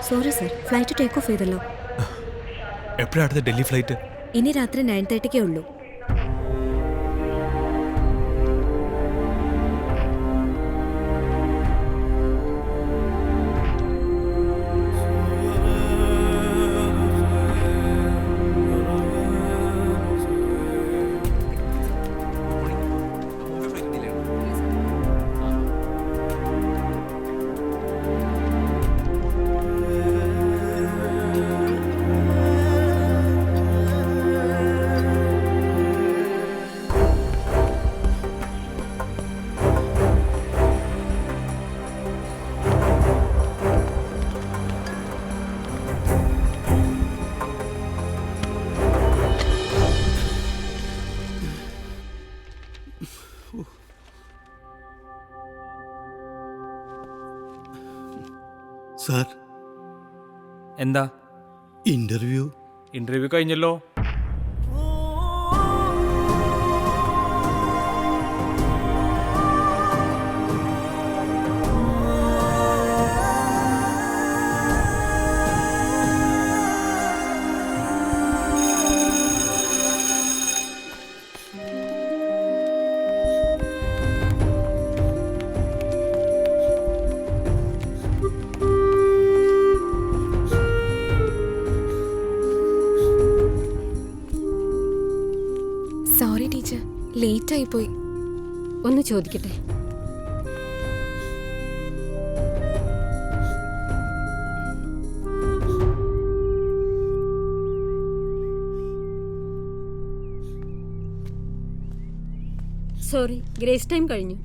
Sorry sir, flight take off ചെയ്തല്ലോ. എപ്പോഴാണ് അടുത്ത ഡൽഹി ഫ്ലൈറ്റ്? ഇനി രാത്രി 9:30 ഉള്ളൂ. സാർ, എന്താ? ഇന്റർവ്യൂ കഴിഞ്ഞല്ലോ. സോറി ടീച്ചർ, ലേറ്റ് ആയി പോയി. ഒന്ന് ചോദിക്കട്ടെ? സോറി, ഗ്രേസ് ടൈം കഴിഞ്ഞു.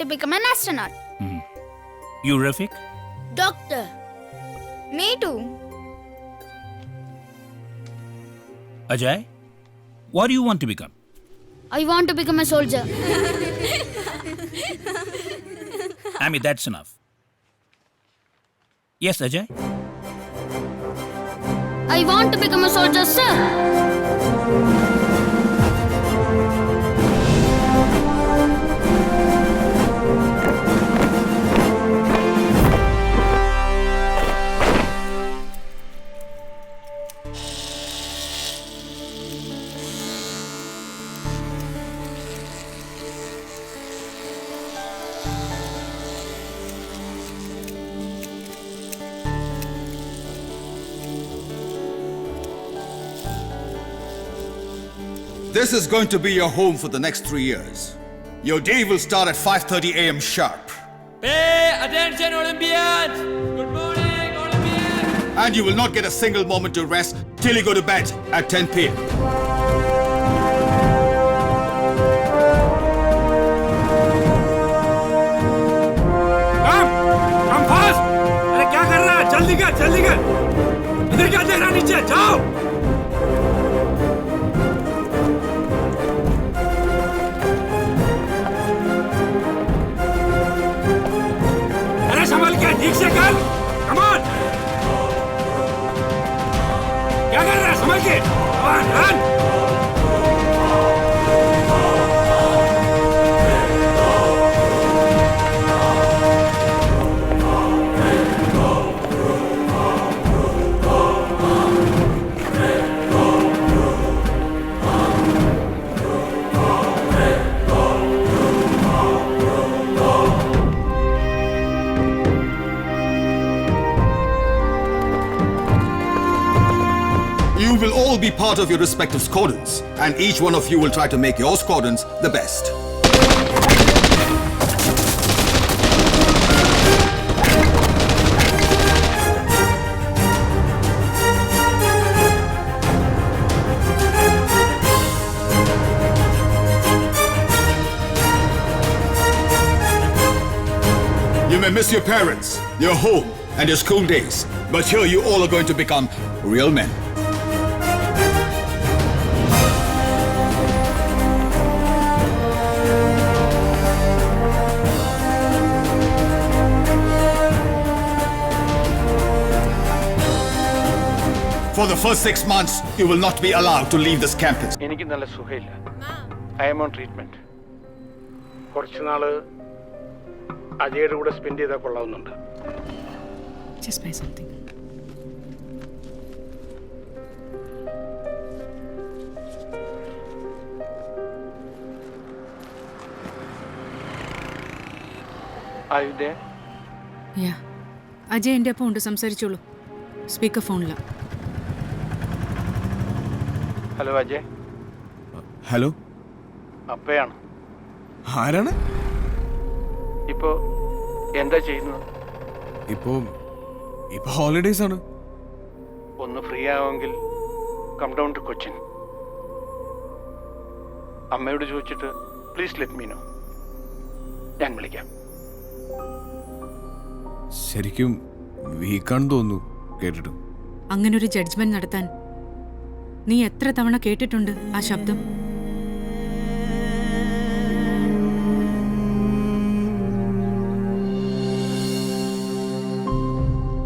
To become an astronaut. You, Rafiq? Doctor. Me too. Ajay, what do you want to become? I want to become a soldier. Ami, that's enough. Yes, Ajay? I want to become a soldier, sir. This is going to be your home for the next 3 years. Your day will start at 5:30 a.m. sharp. Pay attention, Olympians! Good morning, Olympians! And you will not get a single moment to rest till you go to bed at 10 p.m. Come fast! अरे क्या कर रहा है? जल्दी कर! इधर क्या देख रहा नीचे? जाओ! संभल के ठीक से कर। कम ऑन, क्या कर रहा है? संभल के, run. part of your respective squadrons, and each one of you will try to make your squadrons the best. You may miss your parents, your home, and your school days, but here you all are going to become real men. For the first 6 months, you will not be allowed to leave this campus. എനിക്ക് നല്ല സുഖമില്ല. I M on treatment. കുറച്ച് നാള് അജയുടെ കൂടെ spend ചെയ്താൽ കൊള്ളാവുന്നുണ്ട്. Just buy something. Are you there? Yeah. Ajay എൻ്റെ ഒപ്പം ഉണ്ട്, സംസാരിച്ചോളൂ. സ്പീക്കർ ഫോണില. ഹലോ അജയ്. ഹലോ, അപ്പയാണ്. ആരാണ്? ഇപ്പോ എന്താ ചെയ്യുന്നത്? ഇപ്പോ ഹോളിഡേയ്സ് ആണ്. ഒന്ന് ഫ്രീ ആവുമെങ്കിൽ കം ഡൗൺ ടു കൊച്ചിൻ. അമ്മയോട് ചോദിച്ചിട്ട് പ്ലീസ് ലെറ്റ് മീ നോ. ഞാൻ വിളിക്കാം. ശരിക്കും വീക്കാണെന്ന് തോന്നുന്നു കേട്ടിട്ട്. അങ്ങനൊരു ജഡ്ജ്മെന്റ് നടത്താൻ നീ എത്ര തവണ കേട്ടിട്ടുണ്ട് ആ ശബ്ദം?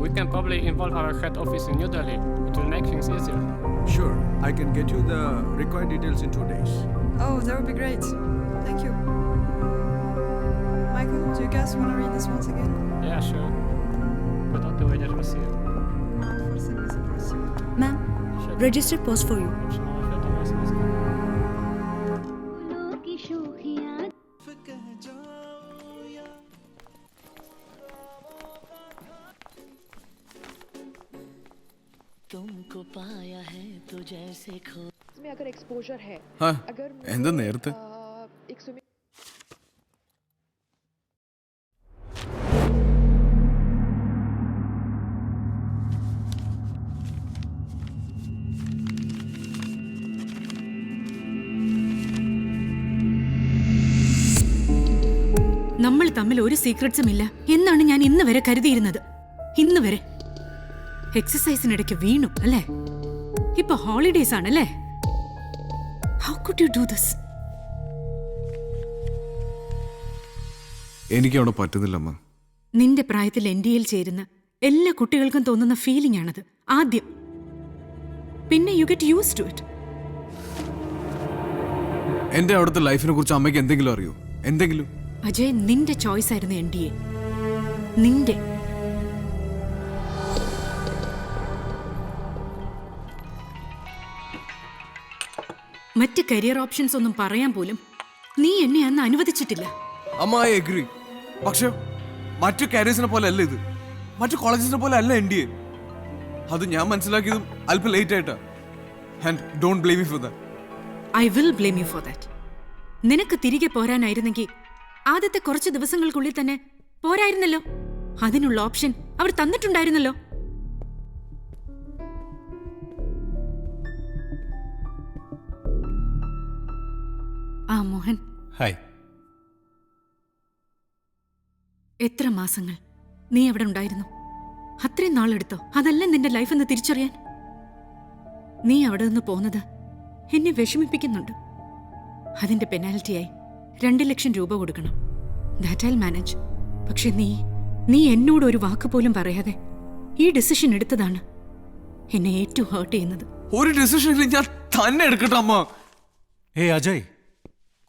We can probably involve our head office in New Delhi. It will make things easier. Sure, I can get you the required details in 2 days. Oh, that would be great. Thank you. Michael, do you guys want to read this once again? Yeah, sure. Without the way that we see it. Ma'am, registered post for you. तुमको पाया है तो जैसे खो में अगर exposure है, अगर എന്താ നേരത്തെ एक स्विमिंग നമ്മൾ തമ്മിൽ ഒരു സീക്രട്സും ഇല്ല എന്നാണ് ഞാൻ ഇന്ന് വരെ കരുതിയിരുന്നത്. ഇന്ന് വരെ എക്സസൈസിനിടയ്ക്ക് വീണു അല്ലേ? ഇപ്പൊ ഹോളിഡേസ് ആണല്ലേ? How could you do this? എനിക്ക് അവിടെ പറ്റുന്നില്ലമ്മ. നിന്റെ പ്രായത്തിൽ NDAയിൽ ചേരുന്ന എല്ലാ കുട്ടികൾക്കും തോന്നുന്ന ഫീലിംഗ് ആണത് ആദ്യം. പിന്നെ you get use to it. എന്റെ അവിടുത്തെ ലൈഫിനെ കുറിച്ച് അമ്മയ്ക്ക് എന്തെങ്കിലും അറിയോ? എന്തെങ്കിലും? അജയ്, നിന്റെ ചോയ്സ് ആയിരുന്നു NDA. നിന്റെ. മറ്റ് കരിയർ ഓപ്ഷൻസ് ഒന്നും പറയാൻ പോലും നീ എന്നെ അന്ന് അനുവദിച്ചിട്ടില്ല. അമ്മ ഐ അഗ്രി. പക്ഷെ മറ്റു കാരിയേഴ്സിനെ പോലെ അല്ല ഇത്. മറ്റു കോളേജസിനെ പോലെ അല്ല NDA. അത് ഞാൻ മനസ്സിലാക്കിയതും അല്പം ലേറ്റ് ആയിട്ടാ. And don't blame me for that. I will blame you for that. നിനക്ക് തിരികെ പോരാനായിരുന്നെങ്കിൽ ആദ്യത്തെ കുറച്ച് ദിവസങ്ങൾക്കുള്ളിൽ തന്നെ പോരായിരുന്നല്ലോ. അതിനുള്ള ഓപ്ഷൻ അവർ തന്നിട്ടുണ്ടായിരുന്നല്ലോ. ആ മോഹൻ, ഹായ്. എത്ര മാസങ്ങൾ നീ അവിടെ ഉണ്ടായിരുന്നു? അത്രയും നാളെടുത്തോ അതല്ല നിന്റെ ലൈഫ് എന്ന് തിരിച്ചറിയാൻ? നീ അവിടെ നിന്ന് പോന്നത് എന്നെ വിഷമിപ്പിക്കുന്നുണ്ട്. അതിന്റെ പെനാൽറ്റിയായി 2 ലക്ഷം രൂപ കൊടുക്കണം. That I manage. പക്ഷെ നീ എന്നോട് ഒരു വാക്ക് പോലും പറയാതെ ഈ ഡിസിഷൻ എടുത്തതാണ് എന്നെ ഏറ്റവും ഹേർട്ട് ചെയ്യുന്നത്. ഒരു ഡിസിഷൻ ഞാൻ തന്നെ എടുക്കട്ടെ അമ്മ. അജയ്,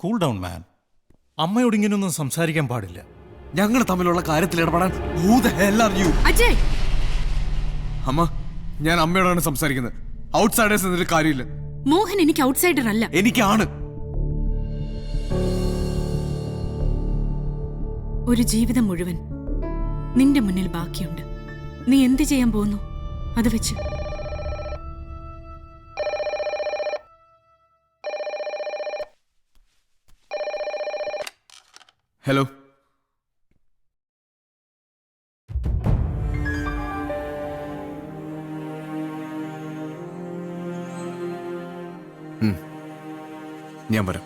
കൂൾ ഡൗൺ മാൻ. അമ്മയോട് ഇങ്ങനെയൊന്നും സംസാരിക്കാൻ പാടില്ല. ഞങ്ങൾ തമ്മിലുള്ള കാര്യത്തിൽ ഇടപെടാൻ who the hell are you? Ajay! അമ്മ, ഞാൻ അമ്മയോടാണ് സംസാരിക്കുന്നത്. ഔട്ട്സൈഡേഴ്സ് എന്നൊരു കാര്യമില്ല. മോഹൻ എനിക്ക് ഔട്ട്സൈഡർ അല്ല. എനിക്കാണ്. ഒരു ജീവിതം മുഴുവൻ നിന്റെ മുന്നിൽ ബാക്കിയുണ്ട്. നീ എന്ത് ചെയ്യാൻ പോകുന്നു അത് വെച്ച്. ഹലോ. ഞാൻ വരാം.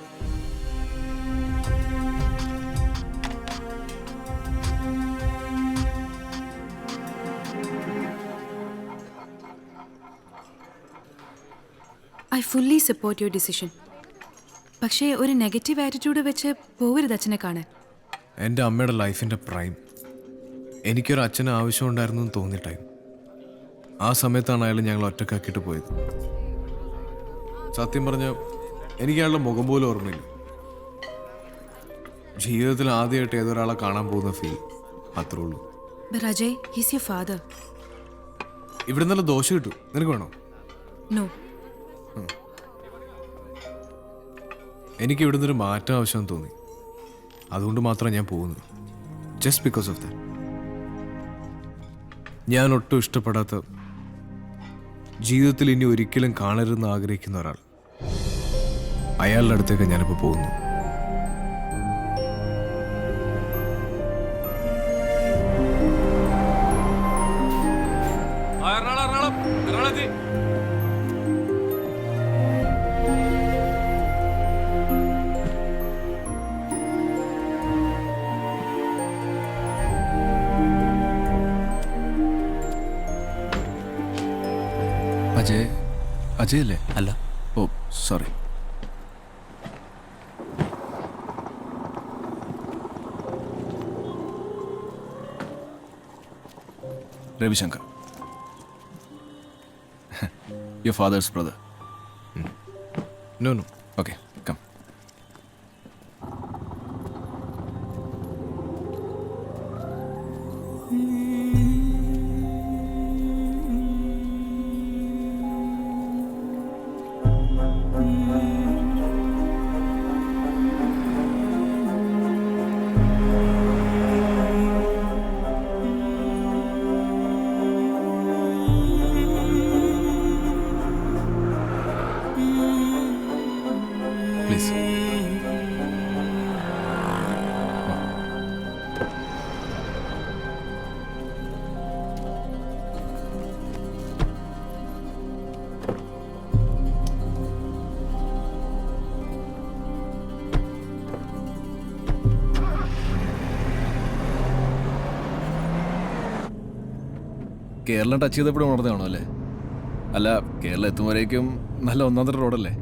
I fully support your decision. പക്ഷേ ഒരു നെഗറ്റീവ് ആറ്റിറ്റ്യൂഡ് വെച്ച് പോകരുത് അച്ഛനെ കാണാൻ. എൻ്റെ അമ്മയുടെ ലൈഫിൻ്റെ പ്രൈം. എനിക്കൊരു അച്ഛന് ആവശ്യമുണ്ടായിരുന്നു എന്ന് തോന്നിയ ടൈം. ആ സമയത്താണ് അയാൾ ഞങ്ങൾ ഒറ്റക്കാക്കിയിട്ട് പോയത്. സത്യം പറഞ്ഞ എനിക്ക് അയാളുടെ മുഖം പോലും ഓർമ്മയില്ല. ജീവിതത്തിൽ ആദ്യമായിട്ട് ഏതൊരാളെ കാണാൻ പോകുന്ന ഫീൽ, അത്രേ ഉള്ളൂ. But Ajay, he's your father. ഇവിടെ നല്ല ദോശ കിട്ടും, നിനക്ക് വേണോ? No. എനിക്ക് ഇവിടുന്ന് ഒരു മാറ്റം ആവശ്യം തോന്നി. അതുകൊണ്ട് മാത്രം ഞാൻ പോകുന്നത്. Just because of that. ഞാൻ ഒട്ടും ഇഷ്ടപ്പെടാത്ത, ജീവിതത്തിൽ ഇനി ഒരിക്കലും കാണരുതെന്ന് ആഗ്രഹിക്കുന്ന ഒരാൾ, അയാളുടെ അടുത്തേക്ക് ഞാനിപ്പോൾ പോകുന്നു. അജയ് അല്ലേ? അല്ല. Oh sorry. Ravishankar, your father's brother. No. Okay, come. Please. Keralam touch ചെയ്തപ്പോഴും ഉണർന്നതാണോ അല്ലേ? അല്ല, കേരളം എത്തുമ്പോഴേക്കും നല്ല ഒന്നാന്തര റോഡല്ലേ?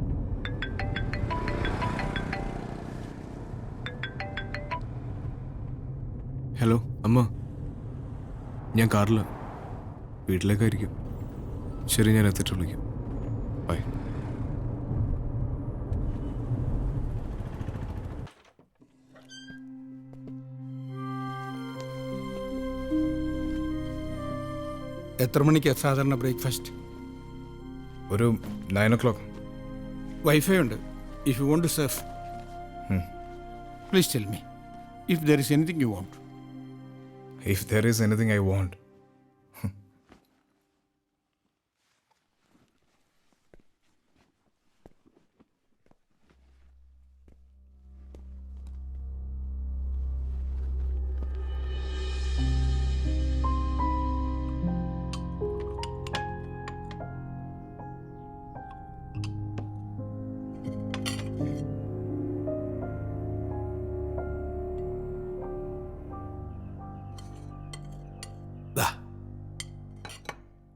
ഹലോ അമ്മ, ഞാൻ കാറില്ല, വീട്ടിലേക്കായിരിക്കും. ശരി, ഞാൻ എത്തിയിട്ട് വിളിക്കാം. ബൈ. എത്ര മണിക്കാണ് സാധാരണ ബ്രേക്ക്ഫാസ്റ്റ്? ഒരു 9 o'clock. വൈഫൈ ഉണ്ട്. If you want to surf, please tell me if there is anything you want. If there is anything I want.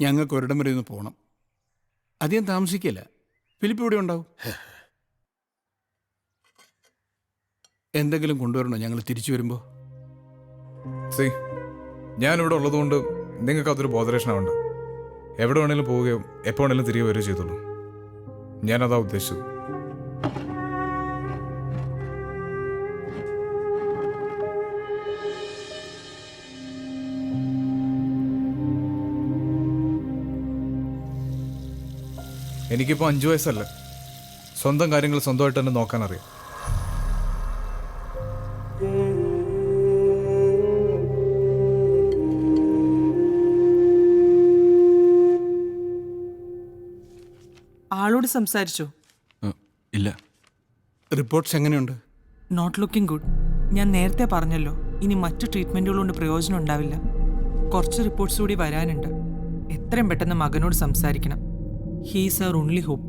ഞങ്ങൾക്ക് ഒരിടം വരെ ഒന്ന് പോകണം. അധികം താമസിക്കില്ല. ഫിലിപ്പ് ഇവിടെ ഉണ്ടാവും. എന്തെങ്കിലും കൊണ്ടുവരണോ ഞങ്ങൾ തിരിച്ചു വരുമ്പോൾ? ഞാനിവിടെ ഉള്ളതുകൊണ്ട് നിങ്ങൾക്ക് അതൊരു ബോധരക്ഷണമുണ്ട്. എവിടെ വേണേലും പോവുകയോ എപ്പോൾ വേണേലും തിരികെ വരികയോ ചെയ്തോളൂ. ഞാനതാ ഉദ്ദേശിച്ചത്. എനിക്കിപ്പോൾ 5 വയസ്സല്ല. സ്വന്തം കാര്യങ്ങൾ സ്വന്തമായിട്ട് തന്നെ നോക്കാനറിയാം. ആളോട് സംസാരിച്ചോ? ഇല്ല. റിപ്പോർട്ട്സ് എങ്ങനെയുണ്ട്? Not looking good. ഞാൻ നേരത്തെ പറഞ്ഞല്ലോ, ഇനി മറ്റു ട്രീറ്റ്മെന്റുകൾ കൊണ്ട് പ്രയോജനം ഉണ്ടാവില്ല. കുറച്ച് റിപ്പോർട്ട്സ് കൂടി വരാനുണ്ട്. എത്രയും പെട്ടെന്ന് മകനോട് സംസാരിക്കണം. He's our only hope.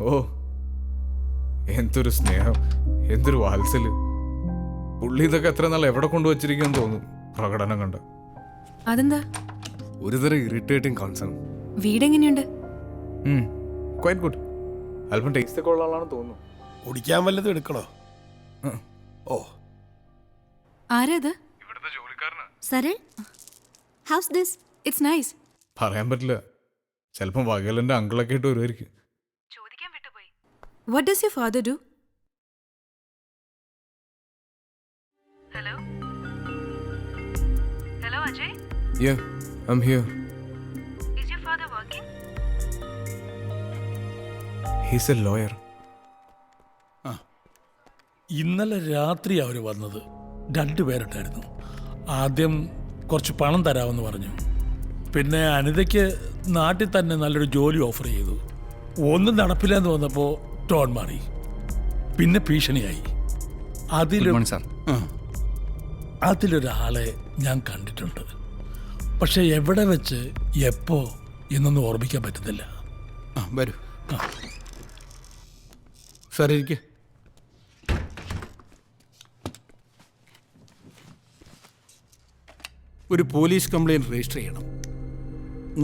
ഓ, എന്തൊരു സ്നേഹം, എന്തൊരു വാത്സല്യം. പുള്ളി ഇതൊക്കെ എത്ര നാൾ എവിടെ കൊണ്ടുവച്ചിരിക്കുമെന്ന് തോന്നും പ്രകടനം കണ്ട്. അതെന്താ? ഒരുതരം ഇറിറ്റേറ്റിംഗ് കൺസേൺ. വീടെങ്ങനെയുണ്ട്? Quite good. അല്പം ടേസ്റ്റ് ഒക്കെ ഉള്ള ആളാണെന്ന് തോന്നുന്നു. കുടിക്കാൻ വല്ലതും എടുക്കണോ? ഓ, ആരാത്? ഇവിടുത്തെ ജോലിക്കാരനാ. Saral, how's this? It's nice. പറയാൻ പറ്റില്ല, ചിലപ്പം വകേലന്റെ അങ്കിളൊക്കെ ആയിട്ട് വരുമായിരിക്കും. What does your father do? Hello? Hello, Ajay? Yeah, I'm here. Is your father working? He's a lawyer. ഇന്നലെ രാത്രി അവർ വന്നത് 2 പേരുണ്ടായിരുന്നു. ആദ്യം കുറച്ച് പണം തരാമെന്ന് പറഞ്ഞു. പിന്നെ അനിതയ്ക്ക് നാട്ടിൽ തന്നെ നല്ലൊരു ജോലി ഓഫർ ചെയ്തു. ഒന്നും നടപ്പില്ലെന്ന് വന്നപ്പോൾ ടോൺ മാറി. പിന്നെ ഭീഷണിയായി. അതിലൊരാളെ ഞാൻ കണ്ടിട്ടുണ്ട്. പക്ഷെ എവിടെ വെച്ച് എപ്പോ എന്നൊന്നും ഓർമ്മിക്കാൻ പറ്റുന്നില്ല. വരൂ സാർ, ഇരിക്കെ. ഒരു പോലീസ് കംപ്ലയിൻറ്റ് രജിസ്റ്റർ ചെയ്യണം.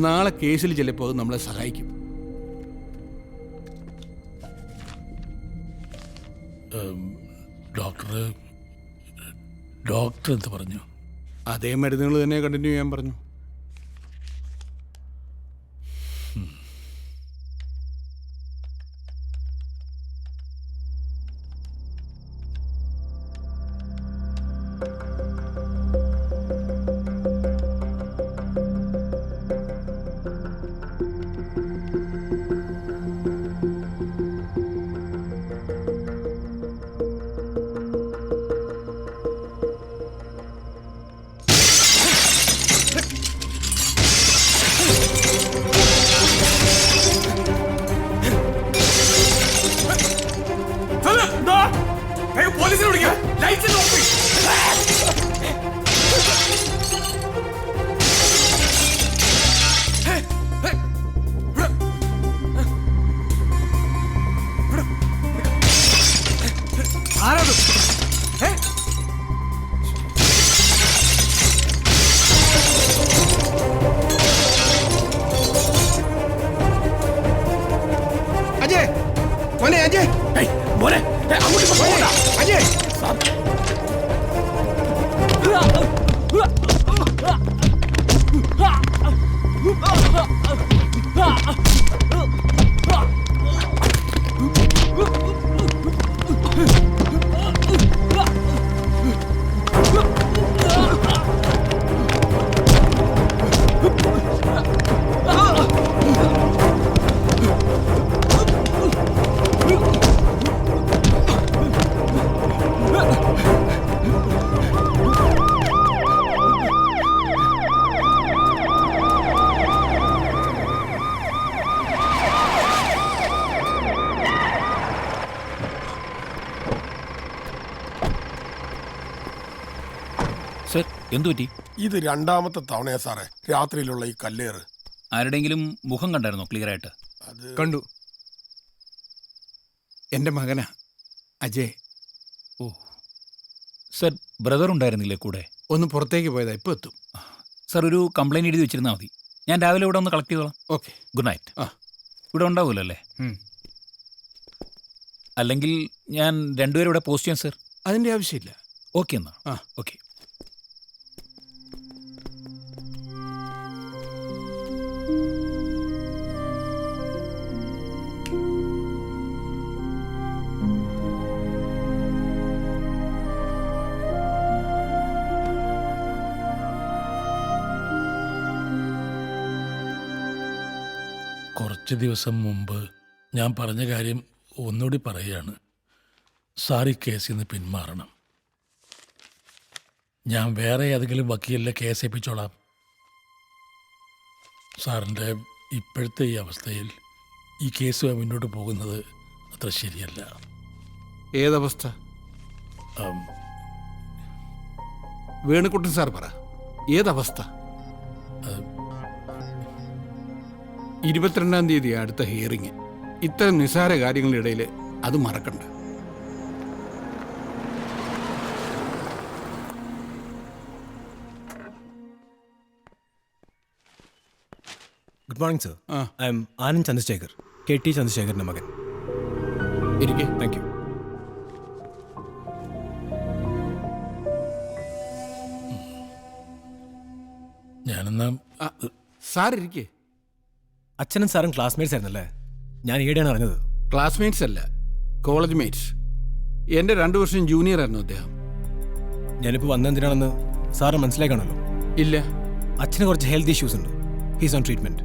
നാളെ കേസിൽ ചിലപ്പോൾ അത് നമ്മളെ സഹായിക്കും. ഡോക്ടർ എന്ത് പറഞ്ഞു? അതേ മരുന്നുകൾ തന്നെ കണ്ടിന്യൂ ചെയ്യാൻ പറഞ്ഞു. പോലീസിനെ വിളിക്കാം. Lights of. ആരാത്? അജയ് മോനെ, അജയ് മോനെ, അങ്ങോട്ട് പോകണ്ട. അജയ്. എന്തുപറ്റി? ഇത് 2ാമത്തെ തവണയാ സാറേ രാത്രിയിലുള്ള ഈ കല്ലേറ്. ആരുടെയെങ്കിലും മുഖം കണ്ടായിരുന്നോ ക്ലിയർ ആയിട്ട്? കണ്ടു. എൻ്റെ മകനാ അജയ്. ഓ സർ, ബ്രദർ ഉണ്ടായിരുന്നില്ലേ കൂടെ? ഒന്ന് പുറത്തേക്ക് പോയതാ, ഇപ്പോൾ എത്തും. സർ, ഒരു കംപ്ലൈൻറ്റ് എഴുതി വെച്ചിരുന്നാൽ മതി. ഞാൻ രാവിലെ ഇവിടെ ഒന്ന് കളക്ട് ചെയ്തോളാം. Okay, good night. ഇവിടെ ഉണ്ടാവുമല്ലോ അല്ലേ? അല്ലെങ്കിൽ ഞാൻ 2 പേരും ഇവിടെ പോസ്റ്റ് ചെയ്യാം സർ. അതിൻ്റെ ആവശ്യമില്ല. ഓക്കെ എന്നാ. ഓക്കെ. കുറച്ച് ദിവസം മുമ്പ് ഞാൻ പറഞ്ഞ കാര്യം ഒന്നുകൂടി പറയുകയാണ്. സാർ ഈ കേസിൽ നിന്ന് പിന്മാറണം. ഞാൻ വേറെ ഏതെങ്കിലും വക്കീലിനെ കേസ് ഏൽപ്പിച്ചോളാം. സാറിൻ്റെ ഇപ്പോഴത്തെ ഈ അവസ്ഥയിൽ ഈ കേസുമായി മുന്നോട്ട് പോകുന്നത് അത്ര ശരിയല്ല. ഏതവസ്ഥ? വേണുക്കുട്ടൻ സാർ പറ, ഏതവസ്ഥ? 22-ാം തീയതി അടുത്ത ഹിയറിങ്. ഇത്തരം നിസ്സാര കാര്യങ്ങളുടെ ഇടയിൽ അത് മറക്കണ്ട. Good morning sir. I am Anand Chandrasekhar, KT ചന്ദ്രശേഖറിന്റെ മകൻ. ഇരിക്കെ. Thank you. ഞാനെന്നാ സാർ ഇരിക്കേ. അച്ഛനും സാറും ക്ലാസ്മേറ്റ്സ് ആയിരുന്നല്ലേ? ഞാൻ ഈടെയാണ് അറിഞ്ഞത്. ക്ലാസ്മേറ്റ്സ് അല്ല, കോളേജ് മേറ്റ്സ്. എൻ്റെ 2 വർഷം ജൂനിയർ ആയിരുന്നു അദ്ദേഹം. ഞാനിപ്പോൾ വന്നെന്തിനാണെന്ന് സാറ് മനസ്സിലാക്കണമല്ലോ. ഇല്ല. അച്ഛന് കുറച്ച് ഹെൽത്ത് ഇഷ്യൂസ് ഉണ്ട്. He's on treatment.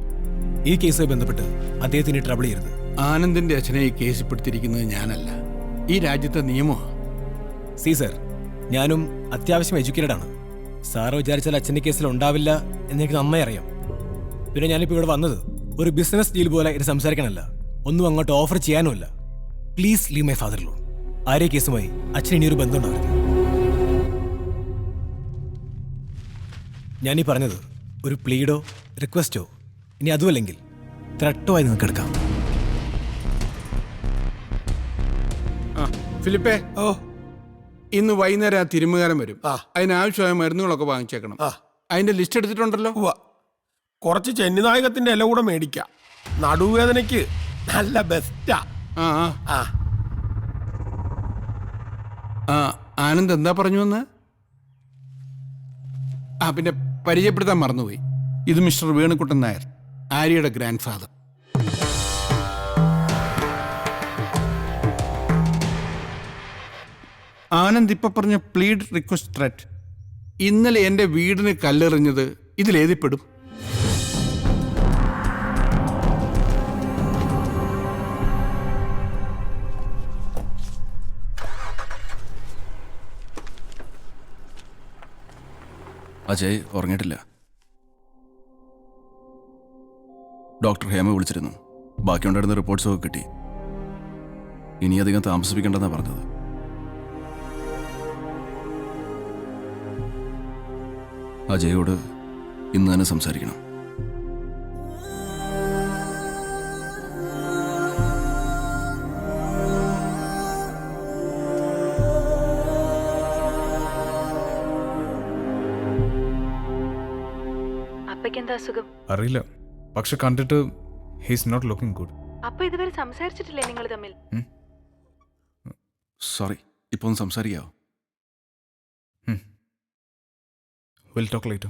ഈ കേസുമായി ബന്ധപ്പെട്ട് അദ്ദേഹത്തിന് ട്രബിൾ ചെയ്യരുത്. ആനന്ദിന്റെ അച്ഛനെ ഈ കേസിൽപ്പെടുത്തിയിരിക്കുന്നത് ഞാനല്ല, ഈ രാജ്യത്തെ നിയമമാണ്. സർ, ഞാനും അത്യാവശ്യം എഡ്യൂക്കേറ്റഡ് ആണ്. സാറ് വിചാരിച്ചാൽ അച്ഛൻ്റെ കേസിൽ ഉണ്ടാവില്ല എന്നെനിക്ക് നന്നായി അറിയാം. പിന്നെ ഞാനിപ്പോൾ ഇവിടെ വന്നത് ഒരു ബിസിനസ് ഡീൽ പോലെ ഇത് സംസാരിക്കാനല്ല, ഒന്നും അങ്ങോട്ട് ഓഫർ ചെയ്യാനുമല്ല. Please leave my father alone. Arya കേസുമായി അച്ഛൻ ഇനിയൊരു ബന്ധം ഉണ്ടാവരുത്. ഞാനീ പറഞ്ഞത് ഒരു പ്ലീഡോ റിക്വസ്റ്റോ ഇനി അതുമല്ലെങ്കിൽ ത്രട്ടോ ആയി നിങ്ങൾക്ക് എടുക്കാം. ഫിലിപ്പേ, ഇന്ന് വൈകുന്നേരം ആ തിരുമുകാരൻ വരും. അതിനാവശ്യമായ മരുന്നുകളൊക്കെ വാങ്ങിച്ചേക്കണം. അതിന്റെ ലിസ്റ്റ് എടുത്തിട്ടുണ്ടല്ലോ. കുറച്ച് ചെന്നിനായകത്തിന്റെ ഇല കൂടെ മേടിക്കാം. നടുവേദനയ്ക്ക് നല്ല ബെസ്റ്റാ. ആനന്ദ് എന്താ പറഞ്ഞു എന്ന്? പിന്നെ പരിചയപ്പെടുത്താൻ മറന്നുപോയി. ഇത് മിസ്റ്റർ വേണുക്കുട്ടൻ നായർ, ആര്യയുടെ ഗ്രാൻഡ് ഫാദർ. ആനന്ദ് ഇപ്പൊ പറഞ്ഞ പ്ലീഡ് റിക്വസ്റ്റ് ത്രെറ്റ്, ഇന്നലെ എൻ്റെ വീടിന് കല്ലെറിഞ്ഞത് ഇതിലേതിപ്പെടും? അജയ് ഉറങ്ങിയിട്ടില്ല. ഡോക്ടർ ഹേമ വിളിച്ചിരുന്നു. ബാക്കിയുണ്ടായിരുന്ന റിപ്പോർട്ട്സൊക്കെ കിട്ടി. ഇനിയധികം താമസിപ്പിക്കേണ്ടെന്നാണ് പറഞ്ഞത്. അജയോട് ഇന്ന് തന്നെ സംസാരിക്കണം. അപ്പയ്ക്കെന്താ അസുഖം അറിയില്ല, പക്ഷെ കണ്ടിട്ട് ഹീസ് നോട്ട് ലുക്കിംഗ് ഗുഡ്. അപ്പൊ ഇതുവരെ സംസാരിച്ചിട്ടില്ലേ നിങ്ങൾ തമ്മിൽ? സോറി, ഇപ്പൊ ഒന്ന് സംസാരിക്കാവോ? Will talk later.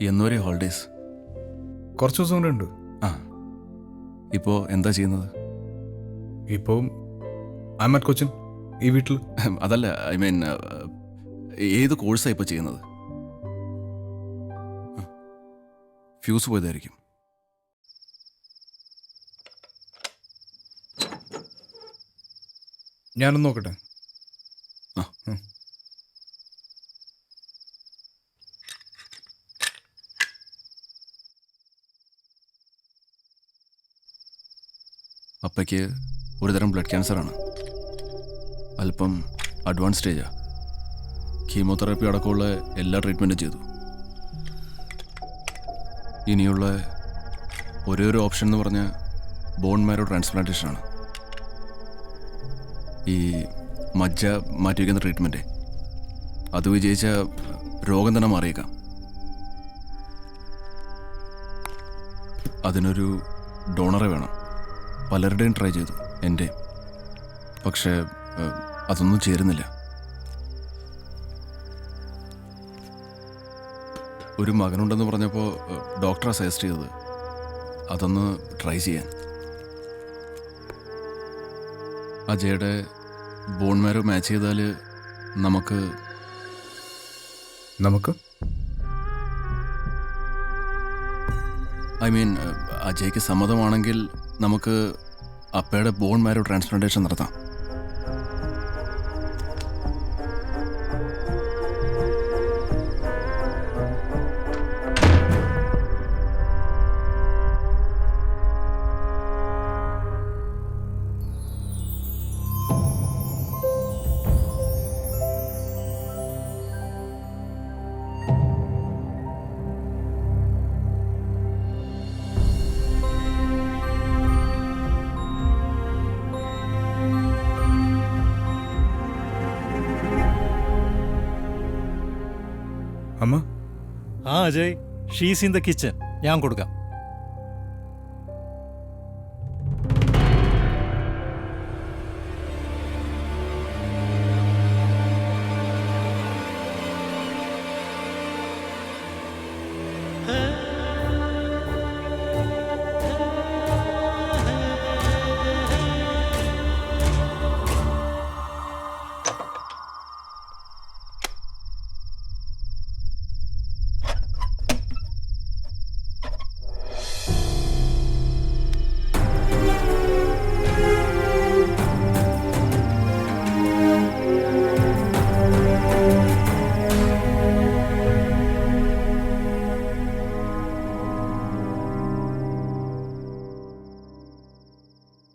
എന്നുവരെ ഹോളിഡേസ്? കുറച്ച് ദിവസം കൂടെ ഉണ്ട്. ഇപ്പോ എന്താ ചെയ്യുന്നത്? ഇപ്പോൾ ഐ എം അറ്റ് കൊച്ചിൻ, ഈ വീട്ടിൽ. അതല്ല, ഐ മീൻ ഏത് കോഴ്സാണ് ഇപ്പോൾ ചെയ്യുന്നത്? ഫ്യൂസ് പോയതായിരിക്കും. ഞാനൊന്ന് നോക്കട്ടെ. അപ്പയ്ക്ക് ഒരുതരം ബ്ലഡ് ക്യാൻസറാണ്. അല്പം അഡ്വാൻസ് സ്റ്റേജാണ്. കീമോതെറാപ്പി അടക്കമുള്ള എല്ലാ ട്രീറ്റ്മെൻറ്റും ചെയ്തു. ഇനിയുള്ള ഒരേ ഒരു ഓപ്ഷൻ എന്ന് പറഞ്ഞാൽ ബോൺ മാരോ ട്രാൻസ്പ്ലാന്റേഷനാണ്. ഈ മജ്ജ മാറ്റിവെക്കുന്ന ട്രീറ്റ്മെൻറ്റ് അത് വിജയിച്ച രോഗം തന്നെ മാറിയേക്കാം. അതിനൊരു ഡോണറെ വേണം. പലരുടെയും ട്രൈ ചെയ്തു, എൻ്റെ. പക്ഷേ അതൊന്നും ചേരുന്നില്ല. ഒരു മകനുണ്ടെന്ന് പറഞ്ഞപ്പോൾ ഡോക്ടറാണ് സജസ്റ്റ് ചെയ്തത് അതൊന്ന് ട്രൈ ചെയ്യാൻ. അജയുടെ ബോൺ മാരോ മാച്ച് ചെയ്താൽ നമുക്ക് ഐ മീൻ അജയ്ക്ക് സമ്മതമാണെങ്കിൽ നമുക്ക് അപ്പയുടെ ബോൺ മാരോ ട്രാൻസ്പ്ലാന്റേഷൻ നടത്താം. ആ Ajay, she's in the kitchen. ഞാൻ കൊടുക്കാം.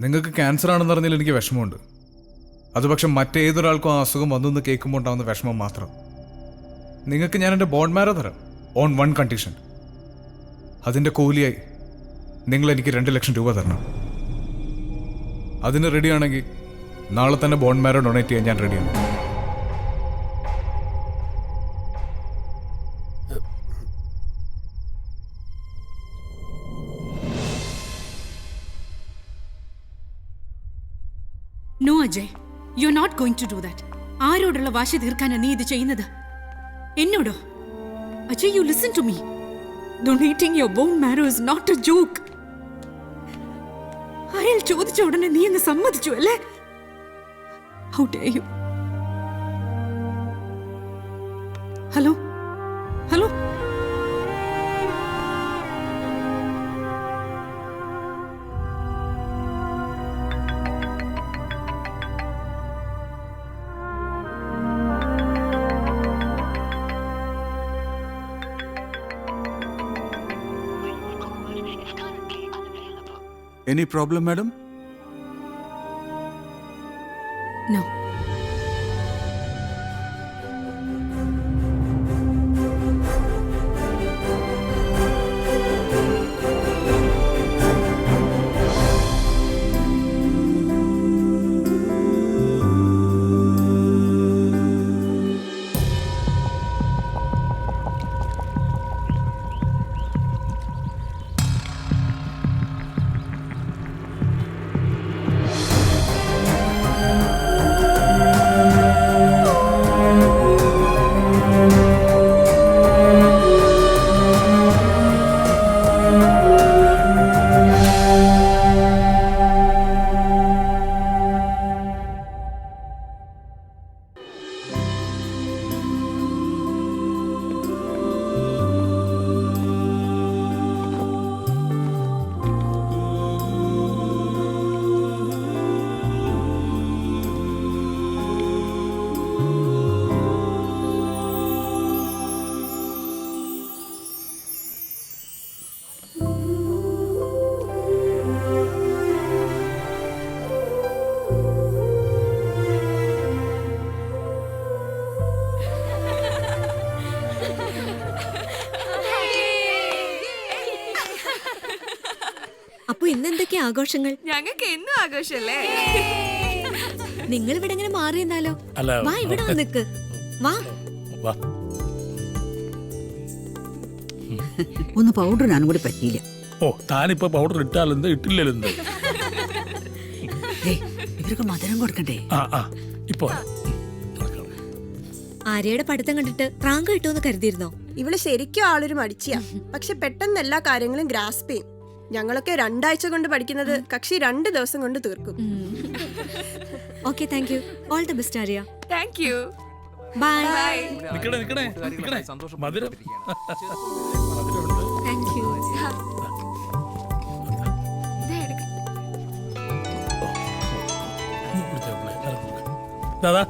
നിങ്ങൾക്ക് ക്യാൻസർ ആണെന്ന് അറിഞ്ഞാൽ എനിക്ക് വിഷമമുണ്ട്. അത് പക്ഷെ മറ്റേതൊരാൾക്കും ആ അസുഖം വന്നെന്ന് കേൾക്കുമ്പോൾ ഉണ്ടാകുന്ന വിഷമം മാത്രം. നിങ്ങൾക്ക് ഞാൻ എൻ്റെ ബോൺ മാരോ തരാം, ഓൺ വൺ കണ്ടീഷൻ. അതിൻ്റെ കൂലിയായി നിങ്ങൾ എനിക്ക് 2 ലക്ഷം രൂപ തരണം. അതിന് റെഡിയാണെങ്കിൽ നാളെ തന്നെ ബോൺ മാരോ ഡൊണേറ്റ് ചെയ്യാൻ ഞാൻ റെഡിയാണ്. No Ajay, you are not going to do that. ആരോടുള്ള വാശി തീർക്കാനാ നീ ഇത് ചെയ്യുന്നത്? എന്നോടോ? Ajay, you listen to me. Donating your bone marrow is not a joke. അയാൾ ചോദിച്ച ഉടനെ നീ അങ്ങ് സമ്മതിച്ചു അല്ലേ? How dare you? Hello hello, Any problem, madam? No. അപ്പൊ ഇന്നെന്തൊക്കെ ആഘോഷങ്ങൾ? ഞങ്ങൾക്ക് എന്നും ആഘോഷല്ലേ? നിങ്ങൾ ഇവിടെ എങ്ങനെ മാറിയെന്നാലോ? വാ, ഇവിടെ നിക്ക്. വാ. ഒന്ന് പൗഡർ ഞാനും കൂടി പറ്റിയില്ല. ഓ, താനിപ്പോ പൗഡർ ഇട്ടാലെന്ത് ഇട്ടില്ലെന്ത്? ഇവർക്ക് മധുരം കൊടുക്കണ്ടേ? ഇപ്പൊ ആര്യയുടെ പഠിത്തം കണ്ടിട്ട് റാങ്ക് കിട്ടുമെന്ന് കരുതിയിരുന്നോ? ഇവള് ശരിക്കും ആളൊരു മടിച്ചിയാ. പക്ഷെ പെട്ടെന്ന് എല്ലാ കാര്യങ്ങളും ഗ്രാസ്പ് ചെയ്യും. ഞങ്ങളൊക്കെ 2 ആഴ്ച കൊണ്ട് പഠിക്കുന്നത് കക്ഷി 2 ദിവസം കൊണ്ട് തീർക്കും. Okay, thank you. All the best Arya. Thank you. Bye. നിക്കണേ നിക്കണേ നിക്കണേ. മധുരം. Thank you. ദാദാ,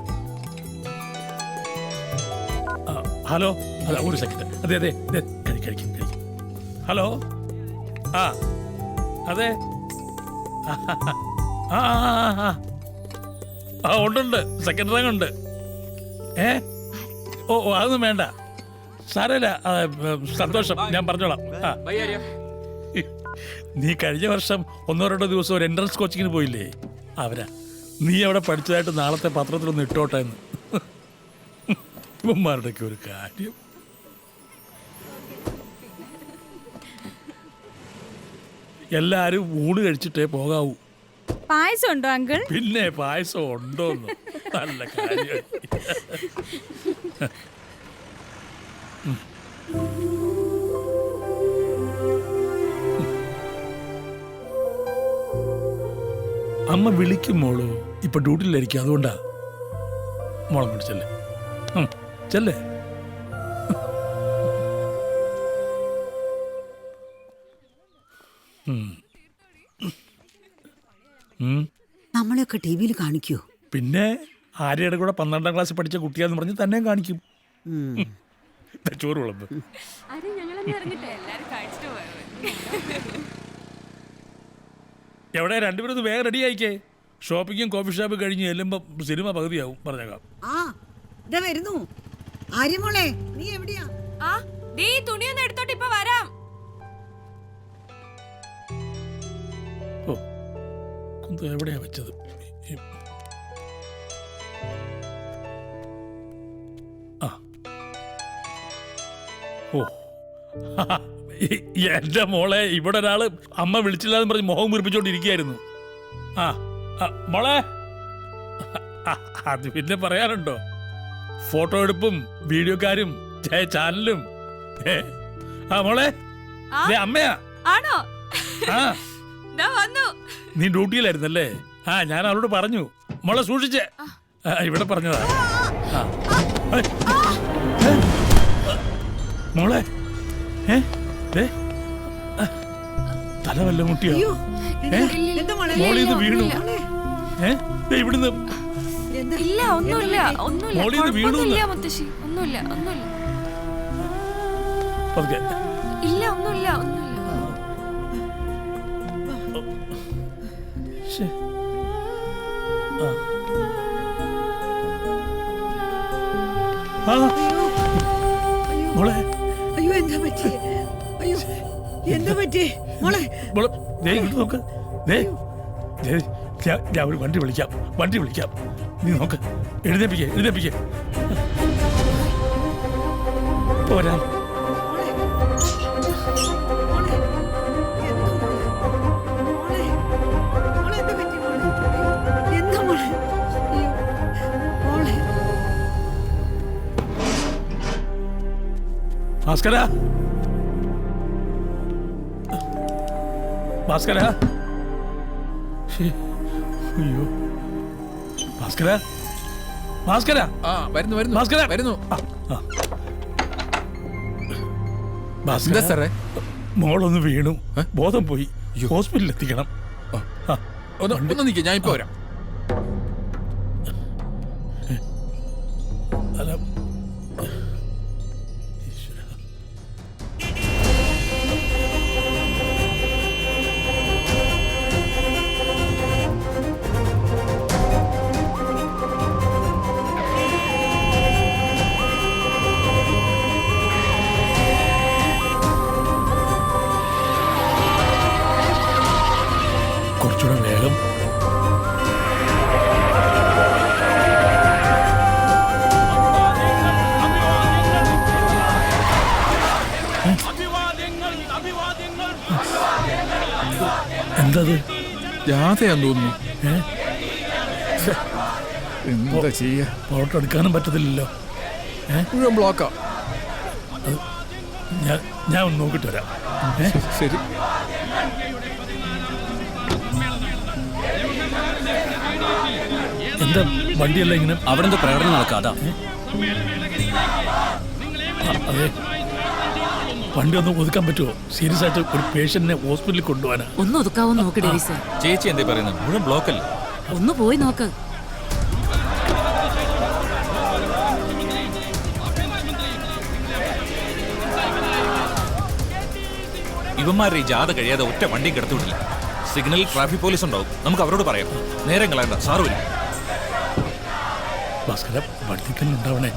ഹലോ. അല്ല, ഒരു സെക്കൻഡ്. അതെ അതെ, കഴിക്കും. ഹലോ. അതെ. ഉണ്ട്. സെക്കൻഡ് റാങ്ക് ഉണ്ട്. ഓ, അതൊന്നും വേണ്ട, സാരമില്ല. സന്തോഷം, ഞാൻ പറഞ്ഞോളാം. നീ കഴിഞ്ഞ വർഷം 1-2 ദിവസം ഒരു എൻട്രൻസ് കോച്ചിങ്ങിന് പോയില്ലേ? അവരാ. നീ അവിടെ പഠിച്ചതായിട്ട് നാളത്തെ പത്രത്തിലൊന്ന് ഇട്ടോട്ടെ എന്ന്. ഇവന്മാരുടെയൊക്കെ ഒരു കാര്യം. എല്ലാരും ഊണ് കഴിച്ചിട്ടേ പോകാവൂ. പായസം ഉണ്ടോ അങ്കിൾ? പിന്നെ പായസം ഉണ്ടോന്ന് നല്ല കാര്യം. അമ്മ വിളിക്കും മോളു. ഇപ്പൊ ഡ്യൂട്ടിയിലായിരിക്കും, അതുകൊണ്ടാ. മോളെ പിടിച്ചല്ലേ ചെല്ലേ. നമ്മളെയൊക്കെ ടി വിയിൽ കാണിക്കൂ. പിന്നെ ആര്യയുടെ കൂടെ 12ാം ക്ലാസ്സിൽ പഠിച്ച കുട്ടിയാന്ന് പറഞ്ഞ് തന്നെ കാണിക്കും. ചോറ് വിളമ്പ്. എവിടെ രണ്ടുപേരും ഒന്ന് വേഗം റെഡി ആയിക്കേ. ഷോപ്പിങ്ങും കോഫി ഷോപ്പ് കഴിഞ്ഞ് ചെല്ലുമ്പോ സിനിമ പകുതിയാവും. പറഞ്ഞേക്കാം. വരുന്നു ആര്യമോളെ, നീ എവിടെയാ? തുണിയൊന്നും എടുത്തോട്ട് ഇപ്പൊ വരാം. എവിടെയാ വെച്ചത്? എന്റെ മോളെ, ഇവിടെ ഒരാള് അമ്മ വിളിച്ചില്ലാന്ന് പറഞ്ഞ് മുഖം മുറിപ്പിച്ചോണ്ടിരിക്കുകയായിരുന്നു. മോളെ, അത് പിന്നെ പറയാനുണ്ടോ? ഫോട്ടോ എടുപ്പും വീഡിയോക്കാരും ചാനലും. മോളെ, അമ്മയാ? ആണോ? നീ ഡ്യൂട്ടിയിലായിരുന്നല്ലേ? ഞാൻ അവളോട് പറഞ്ഞു. മോളെ സൂക്ഷിച്ചേ. ഇവിടെ പറഞ്ഞതാ. മോളെ, തല വല്ല മുട്ടിയോ? മോളിന്ന് വീണു. ഇവിടുന്ന് ഇല്ല, ഒന്നുമില്ല, മോളിന്ന് വീണു. മുത്തശ്ശി, ഒന്നുമില്ല, ഒന്നുമില്ല. ഓക്കെ, ഇല്ല, ഒന്നുമില്ല, ഒന്നുമില്ല. മോളെ, അയ്യോ എന്താ പറ്റി? അയ്യോ എന്താ പറ്റി മോളെ? നോക്ക്, ഞാൻ ഒരു വണ്ടി വിളിക്കാം. നീ നോക്ക്, എഴുന്നേപ്പിക്കേ. പോരാ. ഭാസ്കര, അയ്യോ ഭാസ്കര, വരുന്നു. സാറേ, മോളൊന്ന് വീണു, ബോധം പോയി. ഹോസ്പിറ്റലിൽ എത്തിക്കണം. ഒന്ന് നിൽക്കുക, ഞാൻ ഇപ്പൊ വരാം. കുറച്ചുകൂടെ വേഗം. എന്തത്? ജാഥയാന്ന് തോന്നുന്നു. എന്താ ചെയ്യാ? ഫോട്ടോ എടുക്കാനും പറ്റത്തില്ലല്ലോ. മുഴുവൻ ബ്ലോക്കാ. ഞാൻ ഒന്ന് നോക്കിട്ട് വരാം. ശരി. എന്താ വണ്ടിയല്ല ഇങ്ങനെ? അവിടെ എന്തോ പ്രകടനം നടക്കാതാ. അതെ, വണ്ടി ഒന്ന് ഒതുക്കാൻ പറ്റുമോ? സീരിയസ് ആയിട്ട് ഒരു പേഷ്യന്റിനെ ഹോസ്പിറ്റലിൽ കൊണ്ടുപോകാനാ. ഒന്ന് ഒതുക്കാവോ നോക്ക് ഡേവിസ്. ചേച്ചി എന്തേ പറയുന്നത്? മുഴുവൻ ബ്ലോക്കല്ലേ? ഒന്ന് പോയി നോക്ക്. ഇവന്മാരുടെ ഈ ജാഥ കഴിയാതെ ഒറ്റ വണ്ടിയും കിടത്തുവിടില്ല. സിഗ്നലിൽ ട്രാഫിക് പോലീസ് ഉണ്ടാവും. നമുക്ക് അവരോട് പറയാം. നേരം കളയണ്ട, സാറ് വരും. ഭാസ്കര, വണ്ടി തന്നെ ഉണ്ടാവണേ.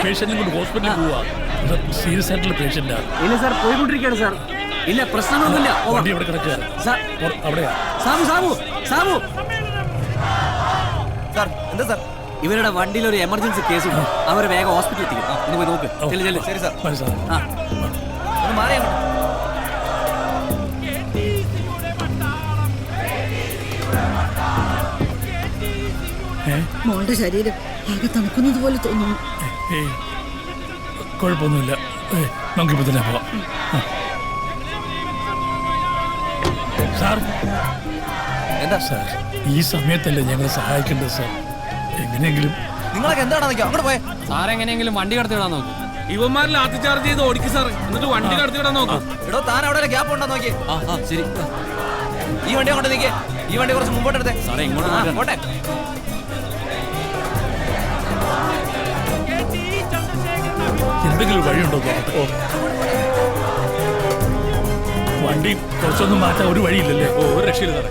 പേഷ്യന്റിനെ കൊണ്ട് ഹോസ്പിറ്റലിൽ പോവാ. സീരിയസ് ആയിട്ടുള്ള പേഷ്യന്റാ. ഇല്ല സാർ, പോയിക്കൊണ്ടിരിക്കുകയാണ് സാർ. ഇല്ല, പ്രശ്നങ്ങളൊന്നുമില്ല. വണ്ടി അവിടെ കിടക്കുക. അവിടെയാ. സാബു സാബു സാബു സാർ, എന്താ സാർ? ഇവരുടെ വണ്ടിയിൽ ഒരു എമർജൻസി കേസ് ഉണ്ട്. അവരെ വേഗം ഹോസ്പിറ്റലിൽ എത്തിക്കും. ഒന്ന് പോയി നോക്ക്. ശരി സാർ. ആ ഒന്ന് മാറി അങ്ങോട്ട്. മോളുടെ ശരീരം ആകെ തണുക്കുന്നത് പോലെ തോന്നുന്നു. കുഴപ്പമൊന്നുമില്ല, നമുക്കിപ്പോ തന്നെ പോവാം. സാർ, എന്താ സാർ, ഈ സമയത്തല്ലേ ഞങ്ങളെ സഹായിക്കേണ്ടത് സാർ? എങ്ങനെയെങ്കിലും നിങ്ങളൊക്കെ എന്താണ് അങ്ങോട്ട് പോയെ? സാർ എങ്ങനെയെങ്കിലും വണ്ടി കടത്തിവിടാൻ നോക്കും. ഇവന്മാരിൽ ലാത്തി ചാർജ് ചെയ്ത് ഓടിക്കും സാർ, എന്നിട്ട് വണ്ടി കടത്തിവിടാൻ നോക്കും. എടോ, താൻ അവിടെ ഗ്യാപ്പ് ഉണ്ടോ നോക്കിയേ. ശരി. ഈ വണ്ടി അങ്ങോട്ട് നിൽക്കേ. ഈ വണ്ടി കുറച്ച് മുമ്പോട്ട് എടുത്തേ. സാറേ, ഇങ്ങോട്ട് പോട്ടെ. എന്തെങ്കിലും വഴിയുണ്ടോ നോക്കട്ടെ. വണ്ടി കുറച്ചൊന്നും മാറ്റാൻ ഒരു വഴിയില്ലല്ലേ? ഒരു രക്ഷയില്ല സാറേ.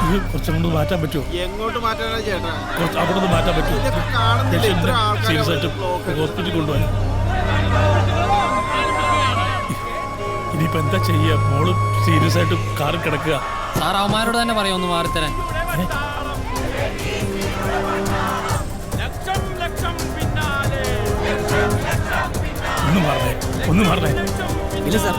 ഇത് കുറച്ചും കൊണ്ട് മാറ്റാൻ പറ്റുമോ? എങ്ങോട്ട് മാറ്റാനാ ചേട്ടാ? കുറച്ച് അവിടെ നിന്ന് മാറ്റാൻ പറ്റുമോ? സീരിയസ് ആയിട്ട് ഹോസ്പിറ്റലിൽ കൊണ്ടുപോയി. ഇനിയിപ്പോ എന്താ ചെയ്യുക? മോള് സീരിയസ് ആയിട്ട് കാറിൽ കിടക്കുക. സാർ അവന്മാരോട് തന്നെ പറയാം ഒന്ന് മാറിത്തരാൻ. ഒന്ന് മാറണേ. ഇല്ല സാർ.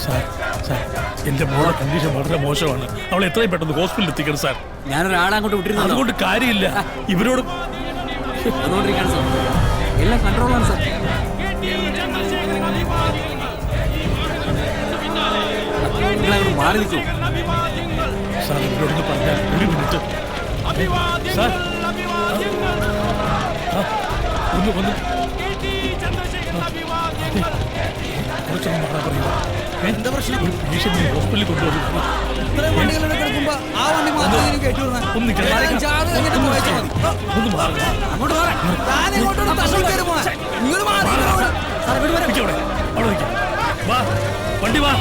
സാർ, എന്റെ മോളെ കണ്ടീഷൻ വളരെ മോശമാണ്. അവളെ എത്രയും പെട്ടെന്ന് ഹോസ്പിറ്റലിൽ എത്തിക്കണം സാർ. ഞാനൊരാളെ അങ്ങോട്ട് വിട്ടിരുന്നു. അതുകൊണ്ട് കാര്യമില്ല. ഇവരോട് അതുകൊണ്ടിരിക്കുകയാണ് സാർ. എല്ലാം കൺട്രോളാണ് സാർ. നിങ്ങളങ്ങോട്ട് മാറി നിൽക്കൂ സാർ. ഇവരോടൊന്ന് പറഞ്ഞാൽ ഒരു മിനിറ്റ് സാർ. ഒന്ന് കുറച്ചൊന്നും മാറാൻ പറയുക. എന്താ പ്രശ്നം? ഒരു പേഷ്യന്റിനെ ഹോസ്പിറ്റലിൽ കൊണ്ടുപോകും. ഒന്ന് അവിടെ നിൽക്കാം. വാ, വണ്ടി വാ.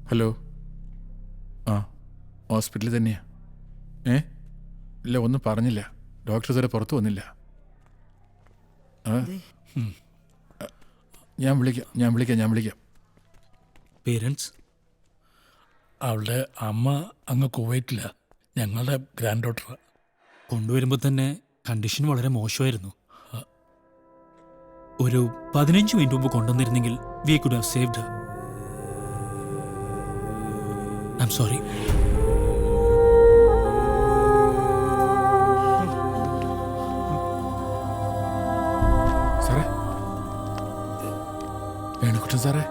ഹലോ. ആ, ഹോസ്പിറ്റലിൽ തന്നെയാ. ഇല്ല, ഒന്നും പറഞ്ഞില്ല. ഡോക്ടർ ഇതുവരെ പുറത്തു വന്നില്ല. ഞാൻ വിളിക്കാം. പേരൻസ്, അവളുടെ അമ്മ അങ്ങ് കുവൈറ്റില്ല. ഞങ്ങളുടെ ഗ്രാൻഡ് ഡോട്ടർ. കൊണ്ടുവരുമ്പോൾ തന്നെ കണ്ടീഷൻ വളരെ മോശമായിരുന്നു. ഒരു 15 മിനിറ്റ് മുമ്പ് കൊണ്ടുവന്നിരുന്നെങ്കിൽ we could have saved her. I am sorry. സാറേ, വേണുക്കുട്ടൻ സാറേ.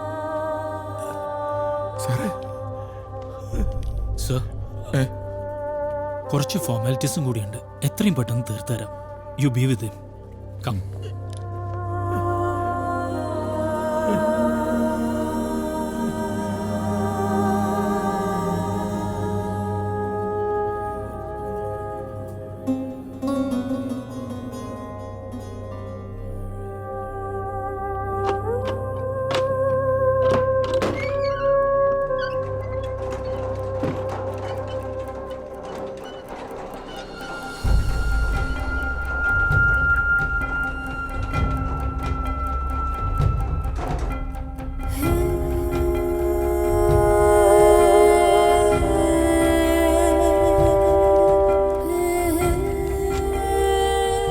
സർ, കുറച്ച് ഫോർമാലിറ്റീസും കൂടിയുണ്ട്. എത്രയും പെട്ടെന്ന് തീർത്തരാം. You be with him. Come.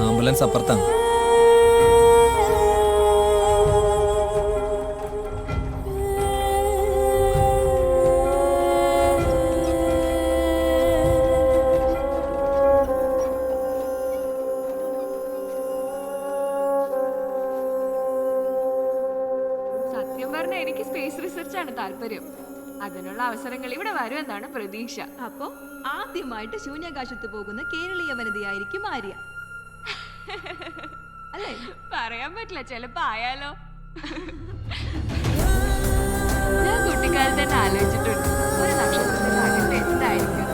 Ambulance അപ്പുറത്താണ്. സത്യം പറഞ്ഞ എനിക്ക് സ്പേസ് റിസർച്ച് ആണ് താല്പര്യം. അതിനുള്ള അവസരങ്ങൾ ഇവിടെ വരുമെന്നാണ് പ്രതീക്ഷ. അപ്പോ ആദ്യമായിട്ട് ശൂന്യാകാശത്ത് പോകുന്ന കേരളീയ വനിതയായിരിക്കും ആര്യ അല്ലേ? പറയാൻ പറ്റില്ല, ചിലപ്പോ ആയാലോ. ഞാൻ കുട്ടിക്കാലത്ത് തന്നെ ആലോചിച്ചിട്ടുണ്ട്, ഒരു നക്ഷത്രത്തിന്റെ അകത്ത് എന്തായിരിക്കും.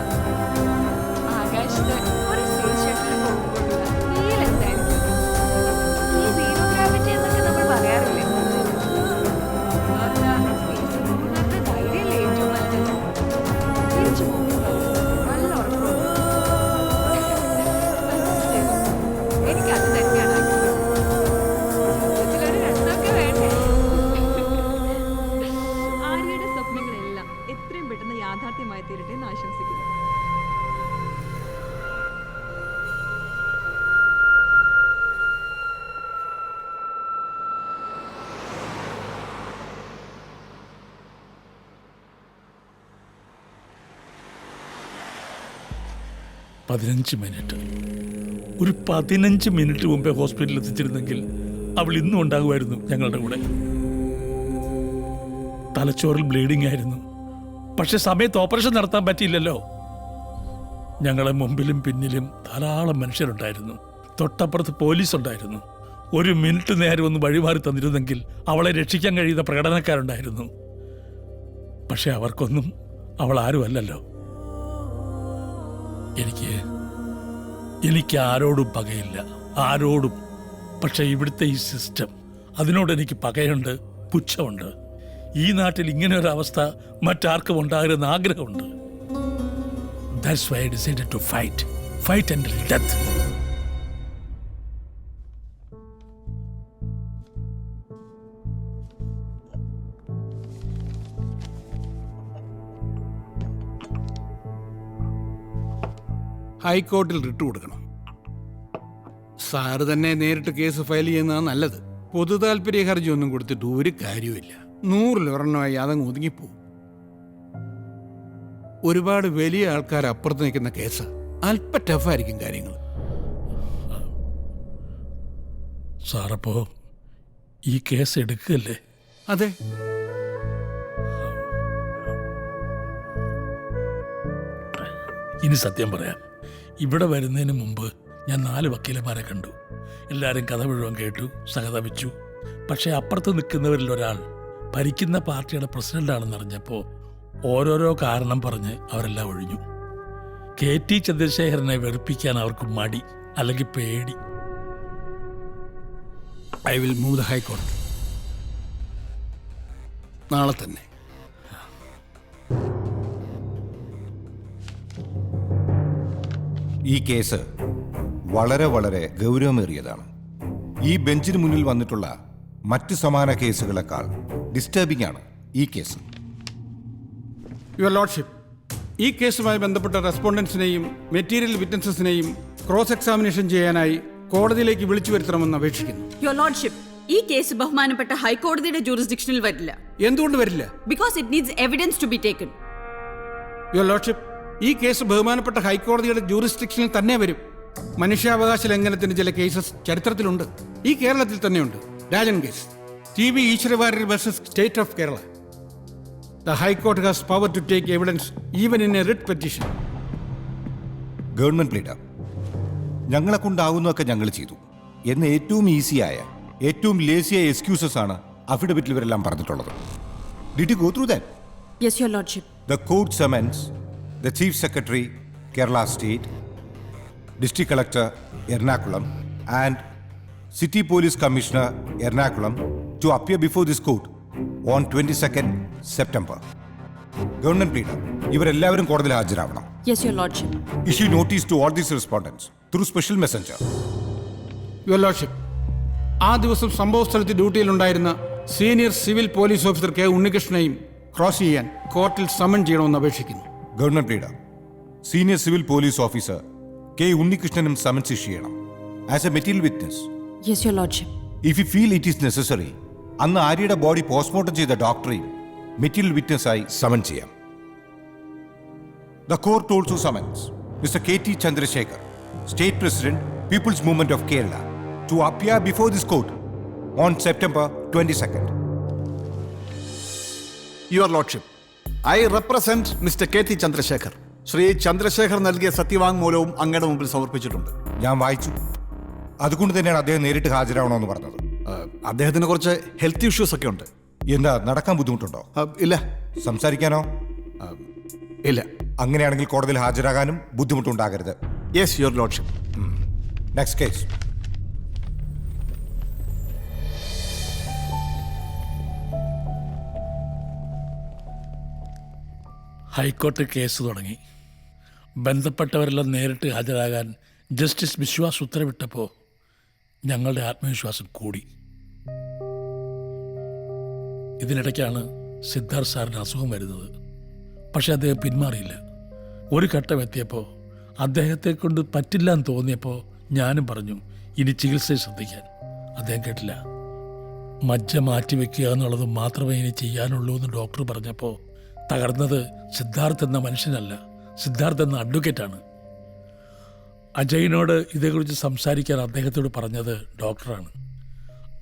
ആകാശത്ത് ഒരു സ്പേസ് ഷട്ടിൽ പോകുമ്പോഴുള്ള ഫീൽ എന്തായിരിക്കും. ഈ സീറോ ഗ്രാവിറ്റി എന്നൊക്കെ നമ്മൾ പറയാറില്ലേ, എനിക്കത് തന്നെയാണ്. ജീവിതത്തിലൊരു രസമൊക്കെ വേണ്ടേ? ആര്യയുടെ സ്വപ്നങ്ങളെല്ലാം എത്രയും പെട്ടെന്ന് യാഥാർത്ഥ്യമായി തീരട്ടെ എന്ന് ആശംസിക്കുന്നു. ഒരു 15 മിനിറ്റ് മുമ്പേ ഹോസ്പിറ്റലിൽ എത്തിച്ചിരുന്നെങ്കിൽ അവൾ ഇന്നും ഉണ്ടാകുമായിരുന്നു ഞങ്ങളുടെ കൂടെ. തലച്ചോറിൽ ബ്ലീഡിംഗ് ആയിരുന്നു, പക്ഷെ സമയത്ത് ഓപ്പറേഷൻ നടത്താൻ പറ്റിയില്ലല്ലോ. ഞങ്ങളെ മുമ്പിലും പിന്നിലും ധാരാളം മനുഷ്യരുണ്ടായിരുന്നു. തൊട്ടപ്പുറത്ത് പോലീസ് ഉണ്ടായിരുന്നു. ഒരു മിനിറ്റ് നേരം ഒന്ന് വഴിമാറി തന്നിരുന്നെങ്കിൽ അവളെ രക്ഷിക്കാൻ കഴിയുന്ന പ്രകടനക്കാരുണ്ടായിരുന്നു. പക്ഷെ അവർക്കൊന്നും അവൾ ആരും അല്ലല്ലോ. എനിക്ക് ആരോടും പകയില്ല, ആരോടും. പക്ഷെ ഇവിടുത്തെ ഈ സിസ്റ്റം, അതിനോട് എനിക്ക് പകയുണ്ട്, പുച്ഛമുണ്ട്. ഈ നാട്ടിൽ ഇങ്ങനെ ഒരു അവസ്ഥ മറ്റാർക്കും ഉണ്ടാകരുതെന്ന് ആഗ്രഹമുണ്ട്. That's why I decided to fight until death. ഹൈക്കോർട്ടിൽ റിട്ട് കൊടുക്കണം. സാറ് തന്നെ നേരിട്ട് കേസ് ഫയൽ ചെയ്യുന്നതാണ് നല്ലത്. പൊതു താല്പര്യ ഹർജി ഒന്നും കൊടുത്തിട്ട് ഒരു കാര്യമില്ല. 100 അതങ്ങ് ഒതുങ്ങിപ്പോവും. ഒരുപാട് വലിയ ആൾക്കാർ അപ്പുറത്ത് നിൽക്കുന്ന കേസ്, അല്പ ടഫായിരിക്കും കാര്യങ്ങൾ. സാറപ്പോ ഈ കേസ് എടുക്കല്ലേ? അതെ. ഇനി സത്യം പറയാം, ഇവിടെ വരുന്നതിന് മുമ്പ് ഞാൻ 4 വക്കീലന്മാരെ കണ്ടു. എല്ലാവരും കഥ മുഴുവൻ കേട്ടു, സഹതപിച്ചു. പക്ഷേ അപ്പുറത്ത് നിൽക്കുന്നവരിൽ ഒരാൾ ഭരിക്കുന്ന പാർട്ടിയുടെ പ്രസിഡന്റാണെന്നറിഞ്ഞപ്പോൾ ഓരോരോ കാരണം പറഞ്ഞ് അവരെല്ലാം ഒഴിഞ്ഞു. KT ചന്ദ്രശേഖരനെ വെറുപ്പിക്കാൻ അവർക്ക് മടി, അല്ലെങ്കിൽ പേടി. ഐ വിൽ മൂവ് ദ ഹൈക്കോടതി നാളെ തന്നെ. ഈ കേസ് വളരെ വളരെ ഗൗരവമേറിയതാണ്. ഈ ബെഞ്ചിന് മുന്നിൽ വന്നിട്ടുള്ള മറ്റ് സമാന കേസുകളെക്കാൾ ഡിസ്റ്റർബിംഗ് ആണ് ഈ കേസ്. യുവർ ലോർഡ്ഷിപ്പ്, ഈ കേസുമായി ബന്ധപ്പെട്ട റെസ്പോണ്ടൻസിനെയും മെറ്റീരിയൽ വിറ്റ്നസസിനെയും ക്രോസ് എക്സാമിനേഷൻ ചെയ്യാനായി കോടതിയിലേക്ക് വിളിച്ചു വരുത്തണമെന്ന് അപേക്ഷിക്കുന്നു. യുവർ ലോർഡ്ഷിപ്പ്, ഈ കേസ് ബഹുമാനപ്പെട്ട ഹൈക്കോടതിയുടെ ജൂറിസ്ഡിക്ഷനിൽ വരില്ല. എന്തുകൊണ്ട് വരില്ല? Because it needs evidence to be taken. Your lordship, ഈ കേസ് ബഹുമാനപ്പെട്ട ഹൈക്കോടതിയുടെ ജൂറിസ്ഡിക്ഷനിൽ തന്നെ വരും. മനുഷ്യാവകാശ ലംഘനത്തിന് ചില കേസസ് ചരിത്രത്തിലുണ്ട്. ഈ കേരളത്തിൽ തന്നെയുണ്ട്. Rajan case, TB Eswaravariar versus state of Kerala. The High Court has power to take evidence even in a writ petition. Government leader, ഞങ്ങളെ കൊണ്ടാവുന്നതൊക്കെ ഞങ്ങൾ ചെയ്തു എന്ന് ഏറ്റവും ഈസിയായ, ഏറ്റവും ലേസിയായ എക്സ്ക്യൂസസ് ആണ് അഫിഡവിറ്റിൽ ഇവരെല്ലാം പറഞ്ഞിട്ടുള്ളത്. Did you go through that? Yes, your lordship. The court summons the Chief Secretary, Kerala State, District Collector, Ernakulam, and City Police Commissioner, Ernakulam, to appear before this court on 22nd September. Government leader, ഇവരെല്ലാവരും കോടതിയിൽ ഹാജരാവണം. Yes, your lordship. Issue notice to all these respondents through special messenger. Your lordship, ആ ദിവസം സംഭവ സ്ഥലത്ത് ഡ്യൂട്ടിയിലുണ്ടായിരുന്ന senior civil police officer K. ഉണ്ണികൃഷ്ണനെയും cross ചെയ്യാൻ കോർട്ടിൽ സമൺ ചെയ്യണമെന്ന് അപേക്ഷിക്കുന്നു. Government leader, senior civil police officer K. ഉണ്ണികൃഷ്ണനും സമൻസ് ഇഷ്യൂ ചെയ്യണം as a material witness. Yes, your lordship. If you feel it is necessary, അന്ന് ആര്യയുടെ ബോഡി പോസ്റ്റ്മോർട്ടം ചെയ്ത ഡോക്ടറെയും മെറ്റീരിയൽ വിറ്റ്നസ്സായി സമൻ ചെയ്യാം. The court also summons Mr. KT Chandrasekhar, State President, People's Movement of Kerala, to appear before this court on September 22nd. Your lordship, I represent mister K T Chandrasekhar. Shri Chandrasekhar നൽകിയ സത്യവാങ്മൂലവും അങ്ങയുടെ മുമ്പിൽ സമർപ്പിച്ചിട്ടുണ്ട്. ഞാൻ വായിച്ചു. അതുകൊണ്ട് തന്നെയാണ് അദ്ദേഹം നേരിട്ട് ഹാജരാവണമെന്ന് പറഞ്ഞത്. അദ്ദേഹത്തിന് കുറച്ച് ഹെൽത്ത് ഇഷ്യൂസ് ഒക്കെ ഉണ്ട്. എന്താ, നടക്കാൻ ബുദ്ധിമുട്ടുണ്ടോ? ഇല്ല. സംസാരിക്കാനോ? ഇല്ല. അങ്ങനെയാണെങ്കിൽ കോടതിയിൽ ഹാജരാകാനും ബുദ്ധിമുട്ടുണ്ടാകരുത്. Yes your lordship. Next case. ഹൈക്കോടതി കേസ് തുടങ്ങി. ബന്ധപ്പെട്ടവരെല്ലാം നേരിട്ട് ഹാജരാകാൻ ജസ്റ്റിസ് വിശ്വാസ് ഉത്തരവിട്ടപ്പോൾ ഞങ്ങളുടെ ആത്മവിശ്വാസം കൂടി. ഇതിനിടയ്ക്കാണ് സിദ്ധാർത്ഥ് സാറിന് അസുഖം വരുന്നത്. പക്ഷെ അദ്ദേഹം പിന്മാറിയില്ല. ഒരു ഘട്ടം എത്തിയപ്പോൾ അദ്ദേഹത്തെ കൊണ്ട് പറ്റില്ല എന്ന് തോന്നിയപ്പോൾ ഞാനും പറഞ്ഞു ഇനി ചികിത്സയെ ശ്രദ്ധിക്കാൻ. അദ്ദേഹം കേട്ടില്ല. മജ്ജ മാറ്റിവെക്കുക എന്നുള്ളത് മാത്രമേ ഇനി ചെയ്യാനുള്ളൂ എന്ന് ഡോക്ടർ പറഞ്ഞപ്പോൾ തകർന്നത് സിദ്ധാർത്ഥ് എന്ന മനുഷ്യനല്ല, സിദ്ധാർത്ഥ് എന്ന അഡ്വക്കേറ്റാണ്. അജയിനോട് ഇതേക്കുറിച്ച് സംസാരിക്കാൻ അദ്ദേഹത്തോട് പറഞ്ഞത് ഡോക്ടറാണ്.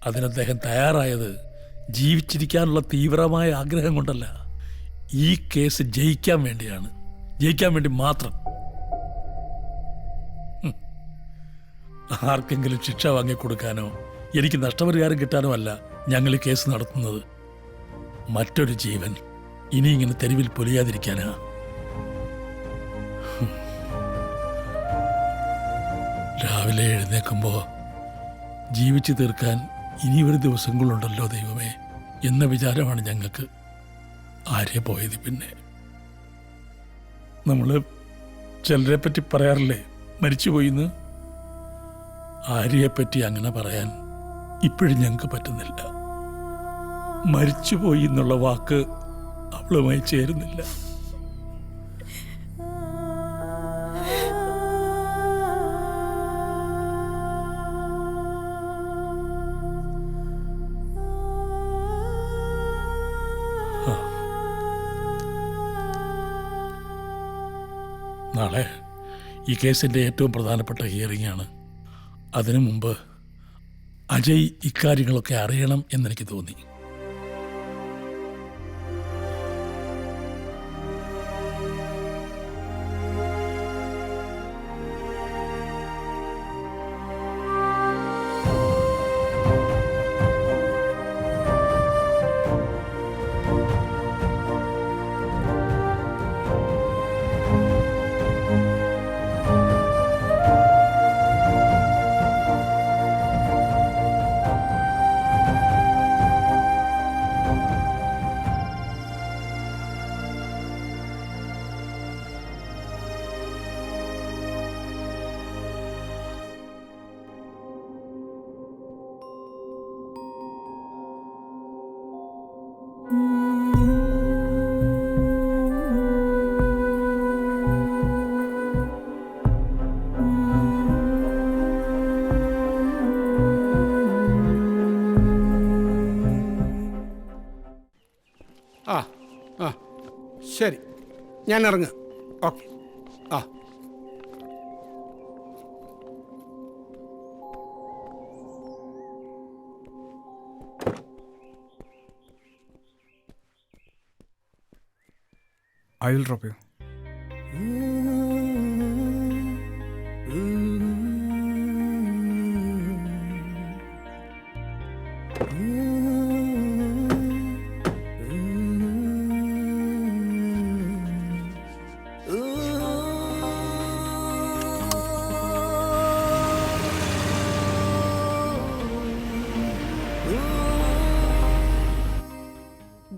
അതിന് അദ്ദേഹം തയ്യാറായത് ജീവിച്ചിരിക്കാനുള്ള തീവ്രമായ ആഗ്രഹം കൊണ്ടല്ല, ഈ കേസ് ജയിക്കാൻ വേണ്ടിയാണ്. ജയിക്കാൻ വേണ്ടി മാത്രം. ആർക്കെങ്കിലും ശിക്ഷ വാങ്ങിക്കൊടുക്കാനോ എനിക്ക് നഷ്ടപരിഹാരം കിട്ടാനോ അല്ല ഞങ്ങൾ ഈ കേസ് നടത്തുന്നത്. മറ്റൊരു ജീവൻ ഇനി ഇങ്ങനെ തെരുവിൽ പൊലിയാതിരിക്കാനാ. രാവിലെ എഴുന്നേൽക്കുമ്പോൾ ജീവിച്ചു തീർക്കാൻ ഇനി ഒരു ദിവസങ്ങളുണ്ടല്ലോ ദൈവമേ എന്ന വിചാരമാണ് ഞങ്ങൾക്ക്. ആര്യ പോയത് പിന്നെ നമ്മൾ ചിലരെ പറ്റി പറയാറില്ലേ മരിച്ചുപോയിന്ന്. ആര്യയെപ്പറ്റി അങ്ങനെ പറയാൻ ഇപ്പോഴും ഞങ്ങൾക്ക് പറ്റുന്നില്ല. മരിച്ചുപോയി എന്നുള്ള വാക്ക് അവളുമായി ചേരുന്നില്ല. നാളെ ഈ കേസിൻ്റെ ഏറ്റവും പ്രധാനപ്പെട്ട ഹിയറിംഗ് ആണ്. അതിനു മുമ്പ് അജയ് ഇക്കാര്യങ്ങളൊക്കെ അറിയണം എന്നെനിക്ക് തോന്നി. ശരി, ഞാൻ ഇറങ്ങുക. Okay. I will drop you.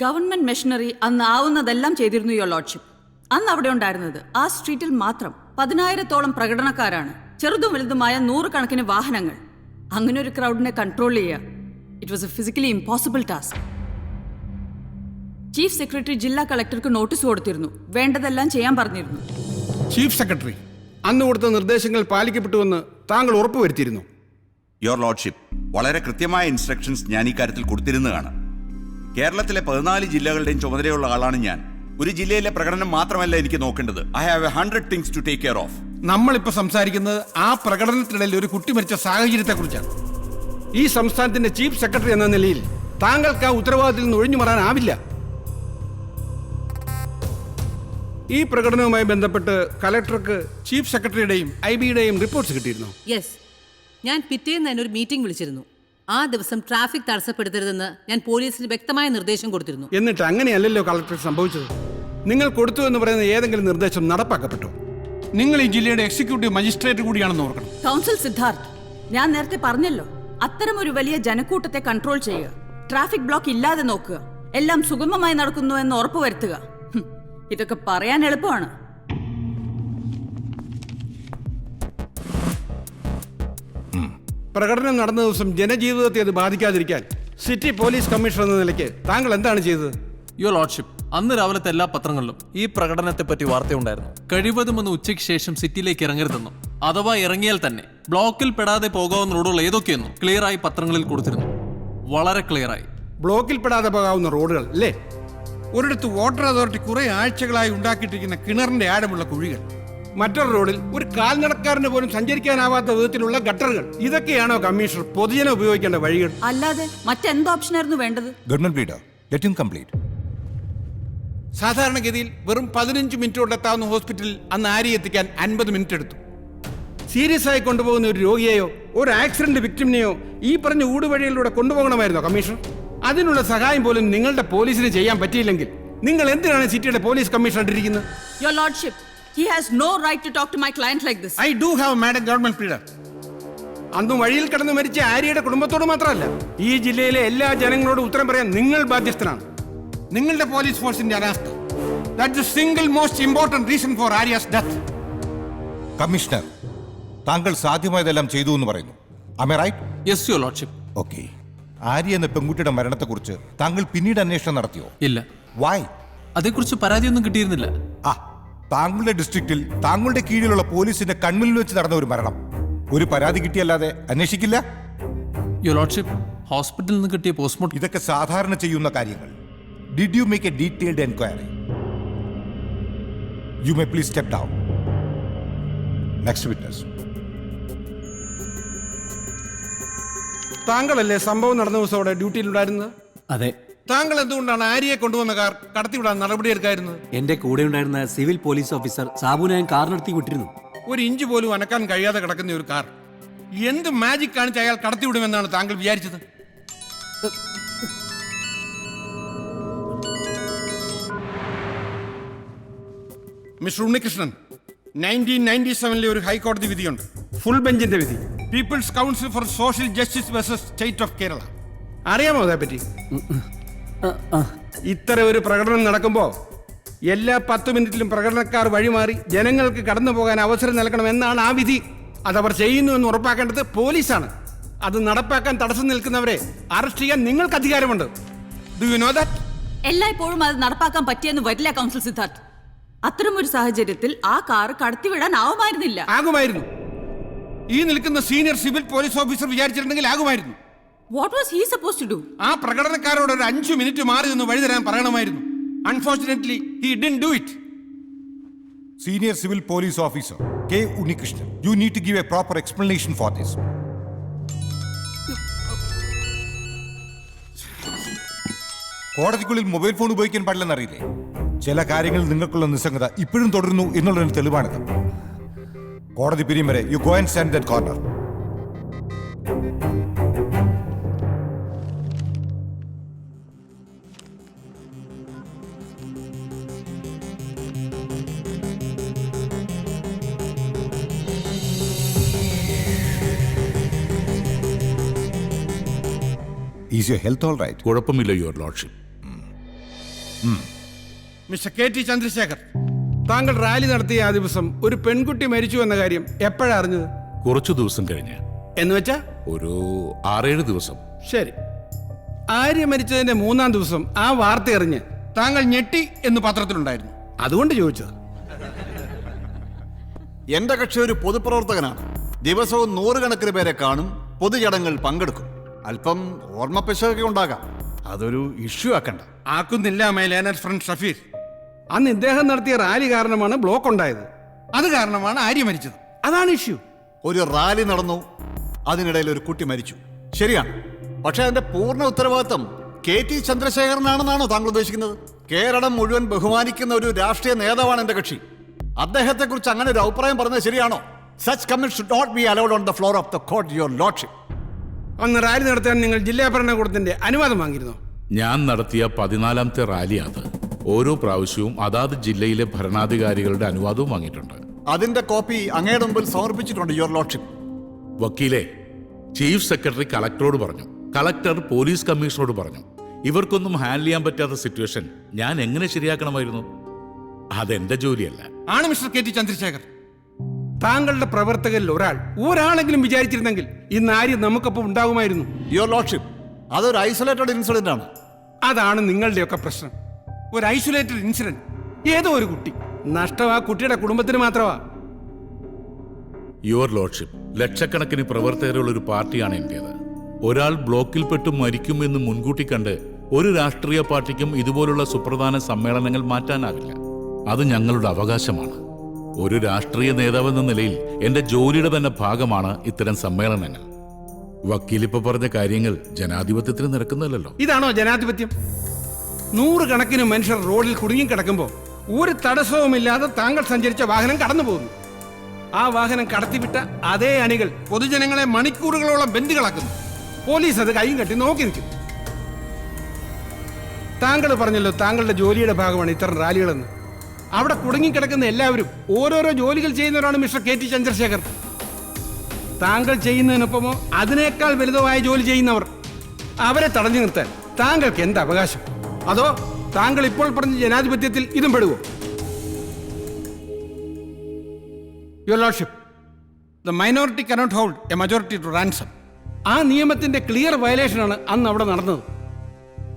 Government machinery അന്ന് ആവുന്നതെല്ലാം ചെയ്തിരുന്നു യുവർ ലോഡ്ഷിപ്പ്. അന്ന് അവിടെ ഉണ്ടായിരുന്നത് ആ സ്ട്രീറ്റിൽ മാത്രം 10,000-ഓളം പ്രകടനക്കാരാണ്. ചെറുതും വലുതുമായ 100 കണക്കിന് വാഹനങ്ങൾ. അങ്ങനെ ഒരു ക്രൗഡിനെ കൺട്രോൾ ചെയ്യുക it was A physically impossible task. Chief secretary ജില്ലാ കളക്ടർക്ക് നോട്ടീസ് കൊടുത്തിരുന്നു. വേണ്ടതെല്ലാം ചെയ്യാൻ പറഞ്ഞിരുന്നു. ചീഫ് സെക്രട്ടറി അന്ന് കൊടുത്ത നിർദ്ദേശങ്ങൾ പാലിക്കപ്പെട്ടുവെന്ന് താങ്കൾ ഉറപ്പുവരുത്തിയിരുന്നു. യുവർ ലോഡ്ഷിപ്പ്, വളരെ കൃത്യമായ ഇൻസ്ട്രക്ഷൻസ് ഞാൻ ഈ കാര്യത്തിൽ കൊടുത്തിരുന്നതാണ്. കേരളത്തിലെ 14 ജില്ലകളുടെയും ചുമതലയുള്ള ആളാണ് ഞാൻ. ഒരു ജില്ലയിലെ പ്രകടനം മാത്രമല്ല എനിക്ക് നോക്കേണ്ടത്. I have 100 things to take care of. നമ്മളിപ്പോൾ സംസാരിക്കുന്നത് ആ പ്രകടനത്തിനിടയിൽ ഒരു കുട്ടി മരിച്ച സാഹചര്യത്തെക്കുറിച്ചാണ്. ഈ സംസ്ഥാനത്തിന്റെ ചീഫ് സെക്രട്ടറി എന്ന നിലയിൽ താങ്കൾക്ക് ആ ഉത്തരവാദിത്തത്തിൽ നിന്ന് ഒഴിഞ്ഞു മാറാനാവില്ല. ഈ പ്രകടനവുമായി ബന്ധപ്പെട്ട് കലക്ടർക്ക് ചീഫ് സെക്രട്ടറിയുടെയും IB-യുടെയും റിപ്പോർട്ട്സ് കിട്ടിയിരുന്നു. യെസ്, ഞാൻ പിറ്റേന്ന് തന്നെ ഒരു മീറ്റിംഗ് വിളിച്ചിരുന്നു. ആ ദിവസം ട്രാഫിക് തടസ്സപ്പെടുത്തരുതെന്ന് ഞാൻ പോലീസിന് വ്യക്തമായ നിർദ്ദേശം കൊടുത്തിരുന്നു. എന്നിട്ട് അങ്ങനെയല്ലല്ലോ കളക്ടർ സംഭവിച്ചത്. നിങ്ങൾ കൊടുത്തു എന്ന് പറയുന്ന ഏതെങ്കിലും നിർദ്ദേശം നടപ്പാക്കപ്പെട്ടോ? നിങ്ങൾ ഈ ജില്ലയുടെ എക്സിക്യൂട്ടീവ് മജിസ്ട്രേറ്റ് കൂടിയാണെന്ന് ഓർക്കണം. കൗൺസിൽ സിദ്ധാർത്ഥ്, ഞാൻ നേരത്തെ പറഞ്ഞല്ലോ, അത്തരം ഒരു വലിയ ജനക്കൂട്ടത്തെ കൺട്രോൾ ചെയ്യുക, ട്രാഫിക് ബ്ലോക്ക് ഇല്ലാതെ നോക്കുക, എല്ലാം സുഗമമായി നടക്കുന്നു എന്ന് ഉറപ്പുവരുത്തുക. ഇതൊക്കെ പറയാൻ എളുപ്പമാണ്. പ്രകടനം നടന്ന ദിവസം ജനജീവിതത്തെ അത് ബാധിക്കാതിരിക്കാൻ സിറ്റി പോലീസ് കമ്മീഷണർ എന്ന നിലയ്ക്ക് താങ്കൾ എന്താണ് ചെയ്തത്? യുവർ ലോർഡ്ഷിപ്പ്, അന്ന് രാവിലത്തെ എല്ലാ പത്രങ്ങളിലും ഈ പ്രകടനത്തെ പറ്റി വാർത്തയുണ്ടായിരുന്നു. കഴിവതും ഒന്ന് ഉച്ചയ്ക്ക് ശേഷം സിറ്റിയിലേക്ക് ഇറങ്ങരുതെന്നും, അഥവാ ഇറങ്ങിയാൽ തന്നെ ബ്ലോക്കിൽ പെടാതെ പോകാവുന്ന റോഡുകൾ ഏതൊക്കെയെന്നും ക്ലിയറായി പത്രങ്ങളിൽ കൊടുത്തിരുന്നു. വളരെ ക്ലിയറായി. ബ്ലോക്കിൽ പെടാതെ പോകാവുന്ന റോഡുകൾ അല്ലേ? ഒരിടത്ത് വാട്ടർ അതോറിറ്റി കുറെ ആഴ്ചകളായി ഉണ്ടാക്കിയിട്ടിരിക്കുന്ന കിണറിന്റെ ആഴമുള്ള കുഴികൾ, മറ്റൊരു റോഡിൽ ഒരു കാൽനടക്കാരന് പോലും സഞ്ചരിക്കാനാവാത്ത വിധത്തിലുള്ള ഗട്ടറുകൾ, ഇതൊക്കെയാണോ കമ്മീഷണർ പൊതുജനം ഉപയോഗിക്കേണ്ട വഴികൾ? അല്ലാതെ മറ്റെന്ത് ഓപ്ഷനായിരുന്നു വേണ്ടത്? സാധാരണഗതിയിൽ വെറും 15 മിനിറ്റ് കൊണ്ടെത്താവുന്ന ഹോസ്പിറ്റലിൽ അന്ന് ആര്യ എത്തിക്കാൻ 50 മിനിറ്റ് എടുത്തു. സീരിയസ് ആയി കൊണ്ടുപോകുന്ന ഒരു രോഗിയെയോ ഒരു ആക്സിഡന്റ് വിക്ടിമിനെയോ ഈ പറഞ്ഞ ഊടുവഴികളിലൂടെ കൊണ്ടുപോകണമായിരുന്നോ കമ്മീഷണർ? അതിനുള്ള സഹായം പോലും നിങ്ങളുടെ പോലീസിന് ചെയ്യാൻ പറ്റിയില്ലെങ്കിൽ നിങ്ങൾ എന്തിനാണ് സിറ്റിയുടെ പോലീസ് കമ്മീഷണർ ഇരിക്കുന്നത്? Your Lordship, he has no right to talk to my client like this. I do have Madam Government Pleader. അന്നും വഴിയിൽ കിടന്ന് മരിച്ച ആര്യയുടെ കുടുംബത്തോട് മാത്രമല്ല, ഈ ജില്ലയിലെ എല്ലാ ജനങ്ങളോടും ഉത്തരം പറയാൻ നിങ്ങൾ ബാധ്യസ്ഥനാണ്. നിങ്ങളുടെ പോലീസ് ഫോഴ്സിന്റെ അനാസ്ഥ, that's the single most important reason for Arya's death. Commissioner, താങ്കൾ സാധ്യമായതെല്ലാം ചെയ്തു എന്ന് പറയുന്നു. Am I right? Yes your lordship. Okay. Arya എന്ന പെൺകുട്ടിയുടെ മരണത്തെക്കുറിച്ച് താങ്കൾ പിന്നീട് അന്വേഷണം നടത്തിയോ? ഇല്ല. വൈ? അതേക്കുറിച്ച് പരാതിയൊന്നും കിട്ടിയിരുന്നില്ല. താങ്കളുടെ ഡിസ്ട്രിക്റ്റിൽ താങ്കളുടെ കീഴിലുള്ള പോലീസിന്റെ കൺമുന്നിൽ വെച്ച് നടന്ന ഒരു മരണം, ഒരു പരാതി കിട്ടിയല്ലാതെ അന്വേഷിക്കില്ല? യുവർ ലോർഡ്ഷിപ്പ്, ഹോസ്പിറ്റലിൽ നിന്ന് കിട്ടിയ പോസ്റ്റ്മോർട്ടം. ഇതൊക്കെ സാധാരണ ചെയ്യുന്ന കാര്യങ്ങൾ. Did you make a detailed enquiry? You may please step down. Next witness. താങ്കളല്ലേ സംഭവം നടന്ന ദിവസം അവിടെ ഡ്യൂട്ടിയിലുണ്ടായിരുന്നത്? അതെ. താങ്കൾ എന്തുകൊണ്ടാണ് ആര്യയെ കൊണ്ടുവന്ന കാർ കടത്തിവിടാൻ നടപടിയെടുക്കായിരുന്നത്? എന്റെ കൂടെ ഉണ്ടായിരുന്ന സിവിൽ പോലീസ് ഓഫീസർ സാബുനെ ഞാൻ കാർ നടത്തി വിട്ടിരുന്നു. ഒരു ഇഞ്ച് പോലും അനക്കാൻ കഴിയാതെ കിടക്കുന്ന ഒരു കാർ എന്ത് മാജിക് കാണിച്ച് അയാൾ കടത്തിവിടുമെന്നാണ് താങ്കൾ വിചാരിച്ചത്? മിസ്റ്റർ ഉണ്ണികൃഷ്ണൻ, 1997 ഒരു ഹൈക്കോടതി വിധിയുണ്ട്, ഫുൾ ബെഞ്ചിന്റെ വിധി, people's council for social justice versus state of Kerala. അറിയാമോ അതേപറ്റി? ഇത്തരം ഒരു പ്രകടനം നടക്കുമ്പോൾ എല്ലാ 10 മിനിറ്റിലും പ്രകടനക്കാർ വഴിമാറി ജനങ്ങൾക്ക് കടന്നു പോകാൻ അവസരം നൽകണമെന്നാണ് ആ വിധി. അതവർ ചെയ്യുന്നു എന്ന് ഉറപ്പാക്കേണ്ടത് പോലീസാണ്. അത് നടപ്പാക്കാൻ തടസ്സം നിൽക്കുന്നവരെ അറസ്റ്റ് ചെയ്യാൻ നിങ്ങൾക്ക് അധികാരമുണ്ട്. Do you know that? എല്ലായ്പ്പോഴും അത് നടപ്പാക്കാൻ പറ്റിയെന്ന് വരില്ല കൗൺസിൽ സിദ്ധാർത്ഥ്. അത്തരമൊരു സാഹചര്യത്തിൽ ആ കാർ കടത്തിവിടാൻ ആവുമായിരുന്നില്ല. ആകുമായിരുന്നു. ഈ നിൽക്കുന്ന സീനിയർ സിവിൽ പോലീസ് ഓഫീസർ വിചാരിച്ചിട്ടുണ്ടെങ്കിൽ ആകുമായിരുന്നു. What was he supposed to do? ആ പ്രകടനക്കാരോട് ഒരു 5 മിനിറ്റ് മാറി നിന്ന് വഴി തരാൻ പറയണമായിരുന്നു. Unfortunately, he didn't do it. Senior Civil Police Officer K. Unnikrishnan, you need to give a proper explanation for this. കോടതിക്കുള്ളിൽ mobile phone ഉപയോഗിക്കാൻ പാടില്ലെന്ന് അറിയില്ലേ? ചില കാര്യങ്ങളിൽ നിങ്ങൾക്കുള്ള നിസ്സംഗത ഇപ്പോഴും തുടരുന്നു എന്നുള്ളതിന് തെളിവാണിത്. കോടതി പിരിയും വരെ you go and stand that corner. Is your health all right? കുഴപ്പമില്ല your lordship. Mister KT Chandrasekhar, താങ്കൾ റാലി നടത്തിയ ആ ദിവസം ഒരു പെൺകുട്ടി മരിച്ചു എന്ന കാര്യം എപ്പോഴാണ് അറിഞ്ഞത്? കുറച്ചു ദിവസം കഴിഞ്ഞ്. എന്ന് വെച്ചാ ഒരു 6-7 ദിവസം. ശരി. ആര്യ മരിച്ചതിന്റെ 3-ാം ദിവസം ആ വാർത്ത അറിഞ്ഞ് താങ്കൾ ഞെട്ടി എന്ന് പത്രത്തിലുണ്ടായിരുന്നു. അതുകൊണ്ട് ചോദിച്ചത്. എന്റെ കക്ഷി ഒരു പൊതുപ്രവർത്തകനാണ്. ദിവസവും 100 കണക്കിന് പേരെ കാണും, പൊതുചടങ്ങിൽ പങ്കെടുക്കും. അല്പം ഓർമ്മപ്പിശകൊക്കെ ഉണ്ടാകാം, അതൊരു ഇഷ്യൂ ആക്കണ്ട. ആക്കുന്നില്ല മൈ ലേണഡ് ഫ്രണ്ട് ഷഫീർ. അന്ന് ഇദ്ദേഹം നടത്തിയ റാലി കാരണമാണ് ബ്ലോക്ക് ഉണ്ടായത്. അത് കാരണമാണ് ആര്യ മരിച്ചത്. അതാണ് ഇഷ്യൂ. ഒരു റാലി നടന്നു, അതിനിടയിൽ ഒരു കുട്ടി മരിച്ചു, ശരിയാണ്. പക്ഷെ അതിന്റെ പൂർണ്ണ ഉത്തരവാദിത്വം KT ചന്ദ്രശേഖരനാണെന്നാണോ താങ്കൾ ഉദ്ദേശിക്കുന്നത്? കേരളം മുഴുവൻ ബഹുമാനിക്കുന്ന ഒരു രാഷ്ട്രീയ നേതാവാണ് എന്റെ കക്ഷി. അദ്ദേഹത്തെക്കുറിച്ച് അങ്ങനെ ഒരു അഭിപ്രായം പറഞ്ഞത് ശരിയാണോ? Such comments should not be allowed on the floor of the court, your lordship. അന്ന് റാലി നടത്താൻ നിങ്ങൾ ജില്ലാ ഭരണകൂടത്തിന്റെ അനുവാദം വാങ്ങിയിരുന്നോ? ഞാൻ നടത്തിയ 14ാമത്തെ റാലിയാണ്. ഓരോ പ്രാവശ്യവും അതാത് ജില്ലയിലെ ഭരണാധികാരികളുടെ അനുവാദവും വാങ്ങിയിട്ടുണ്ട്. അതിന്റെ കോപ്പി അങ്ങയുടെ മുമ്പിൽ സമർപ്പിച്ചിട്ടുണ്ട്, യുവർ ലോർഡ്ഷിപ്പ്. വക്കീലെ, ചീഫ് സെക്രട്ടറി കളക്ടറോട് പറഞ്ഞു, കളക്ടർ പോലീസ് കമ്മീഷണറോട് പറഞ്ഞു. ഇവർക്കൊന്നും ഹാൻഡിൽ ചെയ്യാൻ പറ്റാത്ത സിറ്റുവേഷൻ ഞാൻ എങ്ങനെ ശരിയാക്കണമായിരുന്നു? അതെന്റെ ജോലിയല്ല. ആണ് മിസ്റ്റർ കെ ടി ചന്ദ്രശേഖർ. താങ്കളുടെ പ്രവർത്തകരിൽ ഒരാളെങ്കിലും വിചാരിച്ചിരുന്നെങ്കിൽ ഇന്ന് ആര്യം നമുക്കൊപ്പം ഉണ്ടാകുമായിരുന്നു. യുവർ ലോർഡ്ഷിപ്പ്, അതൊരു ഐസൊലേറ്റഡ് ഇൻസിഡന്റ് ആണ്. അതാണ് നിങ്ങളുടെയൊക്കെ പ്രശ്നം. ഒരു ഐസൊലേറ്റഡ് ഇൻസിഡന്റ്. ഏതോ ഒരു കുട്ടി നഷ്ടം ആ കുട്ടിയുടെ കുടുംബത്തിന് മാത്രമാ. യുവർ ലോർഡ്ഷിപ്പ്, ലക്ഷക്കണക്കിന് പ്രവർത്തകരുള്ള ഒരു പാർട്ടിയാണ് എന്റേത്. ഒരാൾ ബ്ലോക്കിൽപ്പെട്ട് മരിക്കുമെന്ന് മുൻകൂട്ടി കണ്ട് ഒരു രാഷ്ട്രീയ പാർട്ടിക്കും ഇതുപോലുള്ള സുപ്രധാന സമ്മേളനങ്ങൾ മാറ്റാനാവില്ല. അത് ഞങ്ങളുടെ അവകാശമാണ്. ഒരു രാഷ്ട്രീയ നേതാവെന്ന നിലയിൽ എന്റെ ജോലിയുടെ തന്നെ ഭാഗമാണ് ഇത്തരം സമ്മേളനങ്ങൾ. വക്കീലിപ്പോ പറഞ്ഞ കാര്യങ്ങൾ ജനാധിപത്യത്തിന് നിരക്കുന്നല്ലോ. ഇതാണോ ജനാധിപത്യം? 100 കണക്കിന് മനുഷ്യർ റോഡിൽ കുടുങ്ങിക്കിടക്കുമ്പോൾ ഒരു തടസ്സവുമില്ലാതെ താങ്കൾ സഞ്ചരിച്ച വാഹനം കടന്നു പോകുന്നു. ആ വാഹനം കടത്തിവിട്ട അതേ അണികൾ പൊതുജനങ്ങളെ മണിക്കൂറുകളോളം ബന്ദികളാക്കുന്നു. പോലീസ് അത് കൈയും കെട്ടി നോക്കി നിൽക്കുന്നു. താങ്കൾ പറഞ്ഞല്ലോ താങ്കളുടെ ജോലിയുടെ ഭാഗമാണ് ഇത്തരം റാലികളെന്ന്. അവിടെ കുടുങ്ങിക്കിടക്കുന്ന എല്ലാവരും ഓരോരോ ജോലികൾ ചെയ്യുന്നവരാണ് മിസ്റ്റർ കെ ടി ചന്ദ്രശേഖർ. താങ്കൾ ചെയ്യുന്നതിനൊപ്പമോ അതിനേക്കാൾ വലുതോ ആയ ജോലി ചെയ്യുന്നവർ, അവരെ തടഞ്ഞു നിർത്താൻ താങ്കൾക്ക് എന്ത് അവകാശം? അതോ താങ്കൾ ഇപ്പോൾ പറഞ്ഞ ജനാധിപത്യത്തിൽ ഇതും പെടുവോ? Your lordship, the minority cannot hold a majority to ransom. ആ നിയമത്തിന്റെ ക്ലിയർ വയലേഷനാണ് അന്ന് അവിടെ നടന്നത്.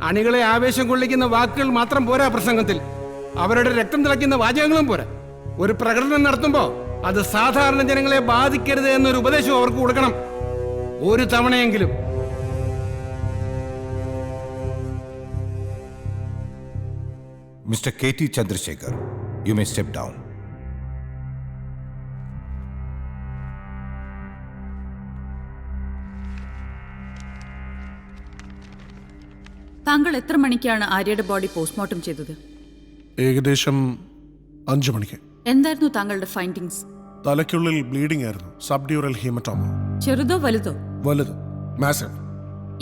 അണികളെ ആവേശം കൊള്ളിക്കുന്ന വാക്കുകൾ മാത്രം പോരാ പ്രസംഗത്തിൽ, അവരുടെ രക്തം തിളയ്ക്കുന്ന വാചകങ്ങളും പോരാ. ഒരു പ്രകടനം നടത്തുമ്പോൾ അത് സാധാരണ ജനങ്ങളെ ബാധിക്കരുത് എന്നൊരു ഉപദേശം അവർക്ക് കൊടുക്കണം, ഒരു തവണയെങ്കിലും. Mister K T Chandrasekhar, you may step down. താങ്കൾ എത്ര മണിക്കാണ് ആര്യയുടെ ബോഡി പോസ്റ്റ്മോർട്ടം ചെയ്തത്? ഏകദേശം 5 മണിക്ക്. എന്തായിരുന്നു താങ്കളുടെ ഫൈൻഡിങ്സ്? തലയ്ക്കുള്ളിൽ ബ്ലീഡിംഗ് ആയിരുന്നു. സബ്ഡ്യൂറൽ ഹീമറ്റോമ. ചെറുതോ വലുതോ? വലുത്, മാസീവ്.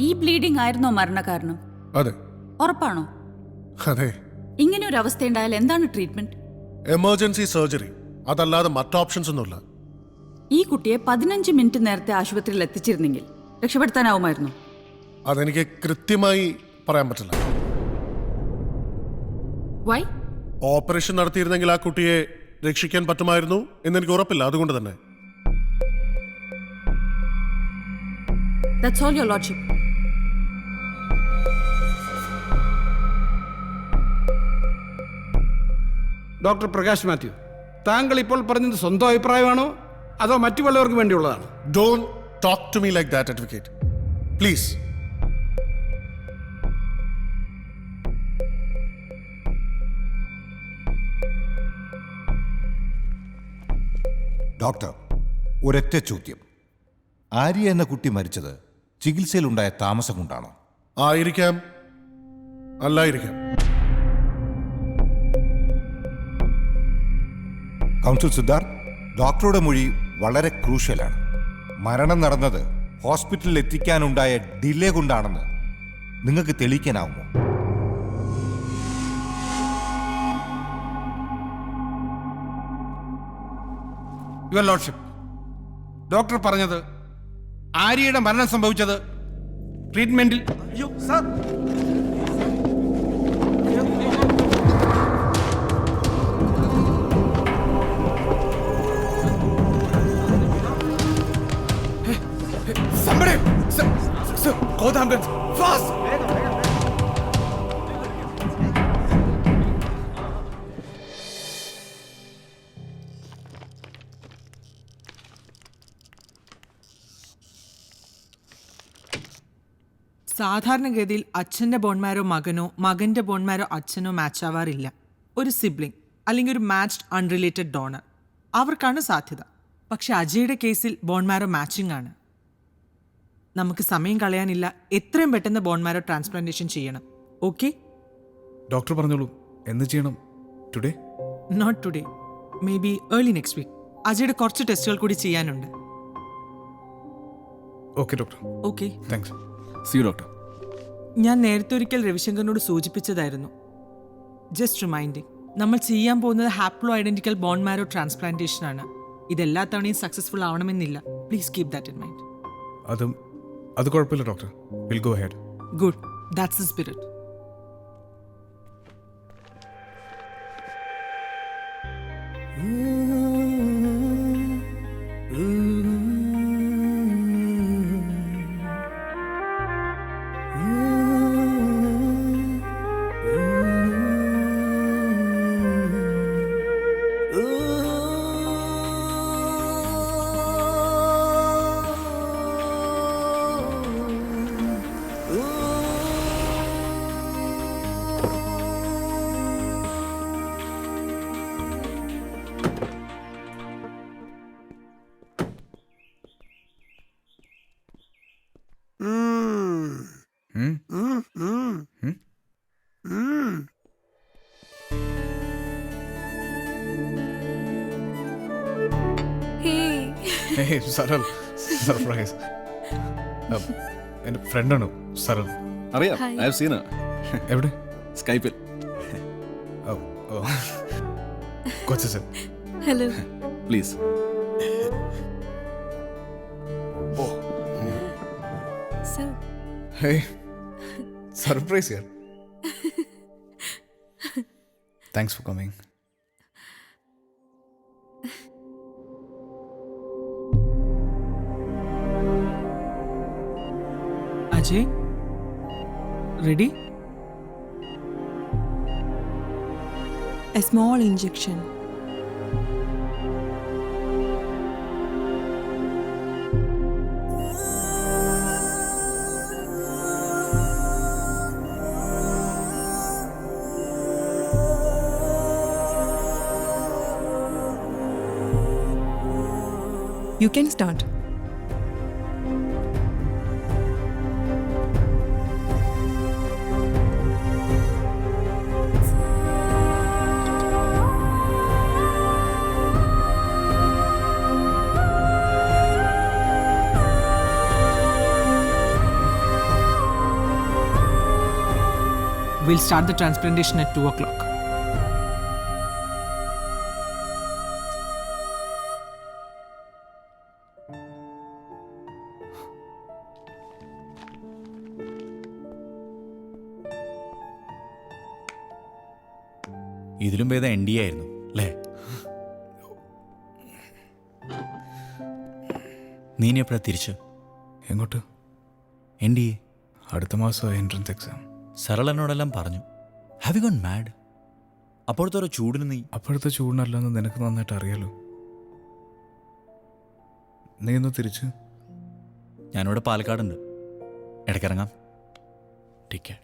ഈ ബ്ലീഡിംഗ് ആയിരുന്നോ മരണകാരണം? അതെ. ഉറപ്പാണോ? അതെ. ഇങ്ങനെ ഒരു അവസ്ഥയുണ്ടായാൽ എന്താണ് ട്രീറ്റ്മെന്റ്? എമർജൻസി സർജറി, അതല്ലാതെ മറ്റ് ഓപ്ഷൻസ് ഒന്നുമില്ല. ഈ കുട്ടിയെ 15 മിനിറ്റ് നേരത്തെ ആശുപത്രിയിൽ എത്തിച്ചിരുന്നെങ്കിൽ രക്ഷപ്പെടുത്താനാവുമായിരുന്നു? അതെനിക്ക് കൃത്യമായി പറയാൻ പറ്റില്ല. വൈ? ഓപ്പറേഷൻ നടത്തിയിരുന്നെങ്കിൽ ആ കുട്ടിയെ രക്ഷിക്കാൻ പറ്റുമായിരുന്നു എന്നെനിക്ക് ഉറപ്പില്ല. അതുകൊണ്ട് തന്നെ. That's all, your lordship. Doctor Prakash Mathew, താങ്കൾ ഇപ്പോൾ പറഞ്ഞത് സ്വന്തം അഭിപ്രായമാണോ അതോ മറ്റു വല്ലവർക്കും വേണ്ടിയുള്ളതാണ്? Don't talk to me like that, advocate. Please. Doctor, ഒരൊറ്റ ചോദ്യം. ആര്യ എന്ന കുട്ടി മരിച്ചത് ചികിത്സയിലുണ്ടായ താമസം കൊണ്ടാണോ? ആയിരിക്കാം, അല്ലായിരിക്കാം. കൗൺസിൽ സിദ്ധാർത്ഥ്, ഡോക്ടറുടെ മൊഴി വളരെ ക്രൂഷ്യലാണ്. മരണം നടന്നത് ഹോസ്പിറ്റലിൽ എത്തിക്കാനുണ്ടായ ഡിലേ കൊണ്ടാണെന്ന് നിങ്ങൾക്ക് തെളിയിക്കാനാവുമോ? യുവർ ലോർഡ്ഷിപ്പ്, ഡോക്ടർ പറഞ്ഞത് ആര്യയുടെ മരണം സംഭവിച്ചത് ട്രീറ്റ്മെന്റിൽ. Somebody! Sir, call the ambulance! Fast! സാധാരണഗതിയിൽ അച്ഛൻ്റെ ബോൺമാരോ മകനോ മകൻ്റെ ബോൺമാരോ അച്ഛനോ മാച്ച് ആവാറില്ല. ഒരു സിബ്ലിംഗ് അല്ലെങ്കിൽ ഒരു മാച്ച്ഡ് അൺറിലേറ്റഡ് ഡോണർ അവർക്കാണ് സാധ്യത. പക്ഷെ അജയുടെ കേസിൽ ബോൺമാരോ മാച്ചിങ് ആണ്. നമുക്ക് സമയം കളയാനില്ല. എത്രയും പെട്ടെന്ന് ബോൺമാരോ ട്രാൻസ്പ്ലാന്റേഷൻ ചെയ്യണം. ഓക്കെ? ഡോക്ടർ പറഞ്ഞോളൂ. എന്ന് ചെയ്യണം? Today? Not today, maybe early next week. അജയുടെ കുറച്ച് ടെസ്റ്റുകൾ കൂടി ചെയ്യാനുണ്ട്. Okay doctor. Okay, thanks. See you doctor. ഞാൻ നേരത്തെ ഒരിക്കൽ രവിശങ്കറിനോട് സൂചിപ്പിച്ചതായിരുന്നു. ജസ്റ്റ് റിമൈൻഡിങ്, നമ്മൾ ചെയ്യാൻ പോകുന്നത് haplo identical bone marrow transplantation ആണ്. ഇതെല്ലാ തവണയും സക്സസ്ഫുൾ ആവണമെന്നില്ല. Please keep that in mind. അത് കുഴപ്പമില്ല doctor. Will go head. Good, that's the spirit. Saral, surprise. എൻ്റെ ഫ്രണ്ടാണ് സരൾ. അറിയാം, ഐ ഹാവ് സീൻ. എവിടെ? സ്കൈപ്പിൽ. കൊച്ചു sir. Hello. Please. Hey, surprise Yar. Thanks for coming. Ajay, ready? A small injection. You can start. We'll start the transplantation at 2 o'clock. ഇതിലും ഭേദം NDA ആയിരുന്നു അല്ലേ? നീ ഇനി എപ്പോഴാ തിരിച്ച്? എങ്ങോട്ട്? NDA. അടുത്ത മാസം എൻട്രൻസ് എക്സാം. സരൾ എന്നോടെല്ലാം പറഞ്ഞു. Have you gone mad? അപ്പോഴത്തെ ഒരു ചൂടിന് നീ. അപ്പോഴത്തെ ചൂടിനല്ലെന്ന് നിനക്ക് നന്നായിട്ട് അറിയാലോ. നീ ഒന്ന് തിരിച്ച്. ഞാനിവിടെ പാലക്കാടുണ്ട്, ഇടയ്ക്കിറങ്ങാം. Take care.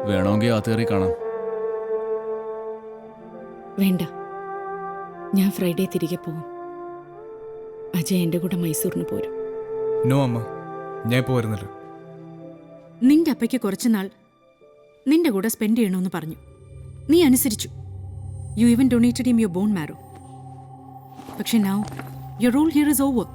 വേണമെങ്കിൽ ആ കയറി കാണാം. വേണ്ട, ഞാൻ ഫ്രൈഡേ തിരികെ പോകും. അജയ് എൻ്റെ കൂടെ മൈസൂറിന് പോരും. നോ അമ്മ, ഞാൻ ഇപ്പോൾ വരുന്നില്ല. നിന്റെ അപ്പയ്ക്ക് കുറച്ചുനാൾ നിന്റെ കൂടെ സ്പെൻഡ് ചെയ്യണമെന്ന് പറഞ്ഞു. നീ അനുസരിച്ചു. You even donated him your bone marrow. പക്ഷെ now your role here is over.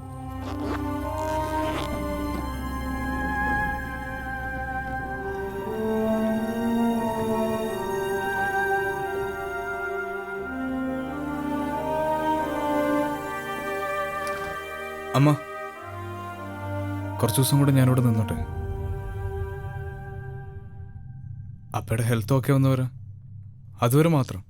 അമ്മ, കുറച്ച് ദിവസം കൂടെ ഞാനിവിടെ നിന്നോട്ടെ. അപ്പയുടെ ഹെൽത്ത് ഓക്കെ വന്നവരാ, അതുവരെ മാത്രം.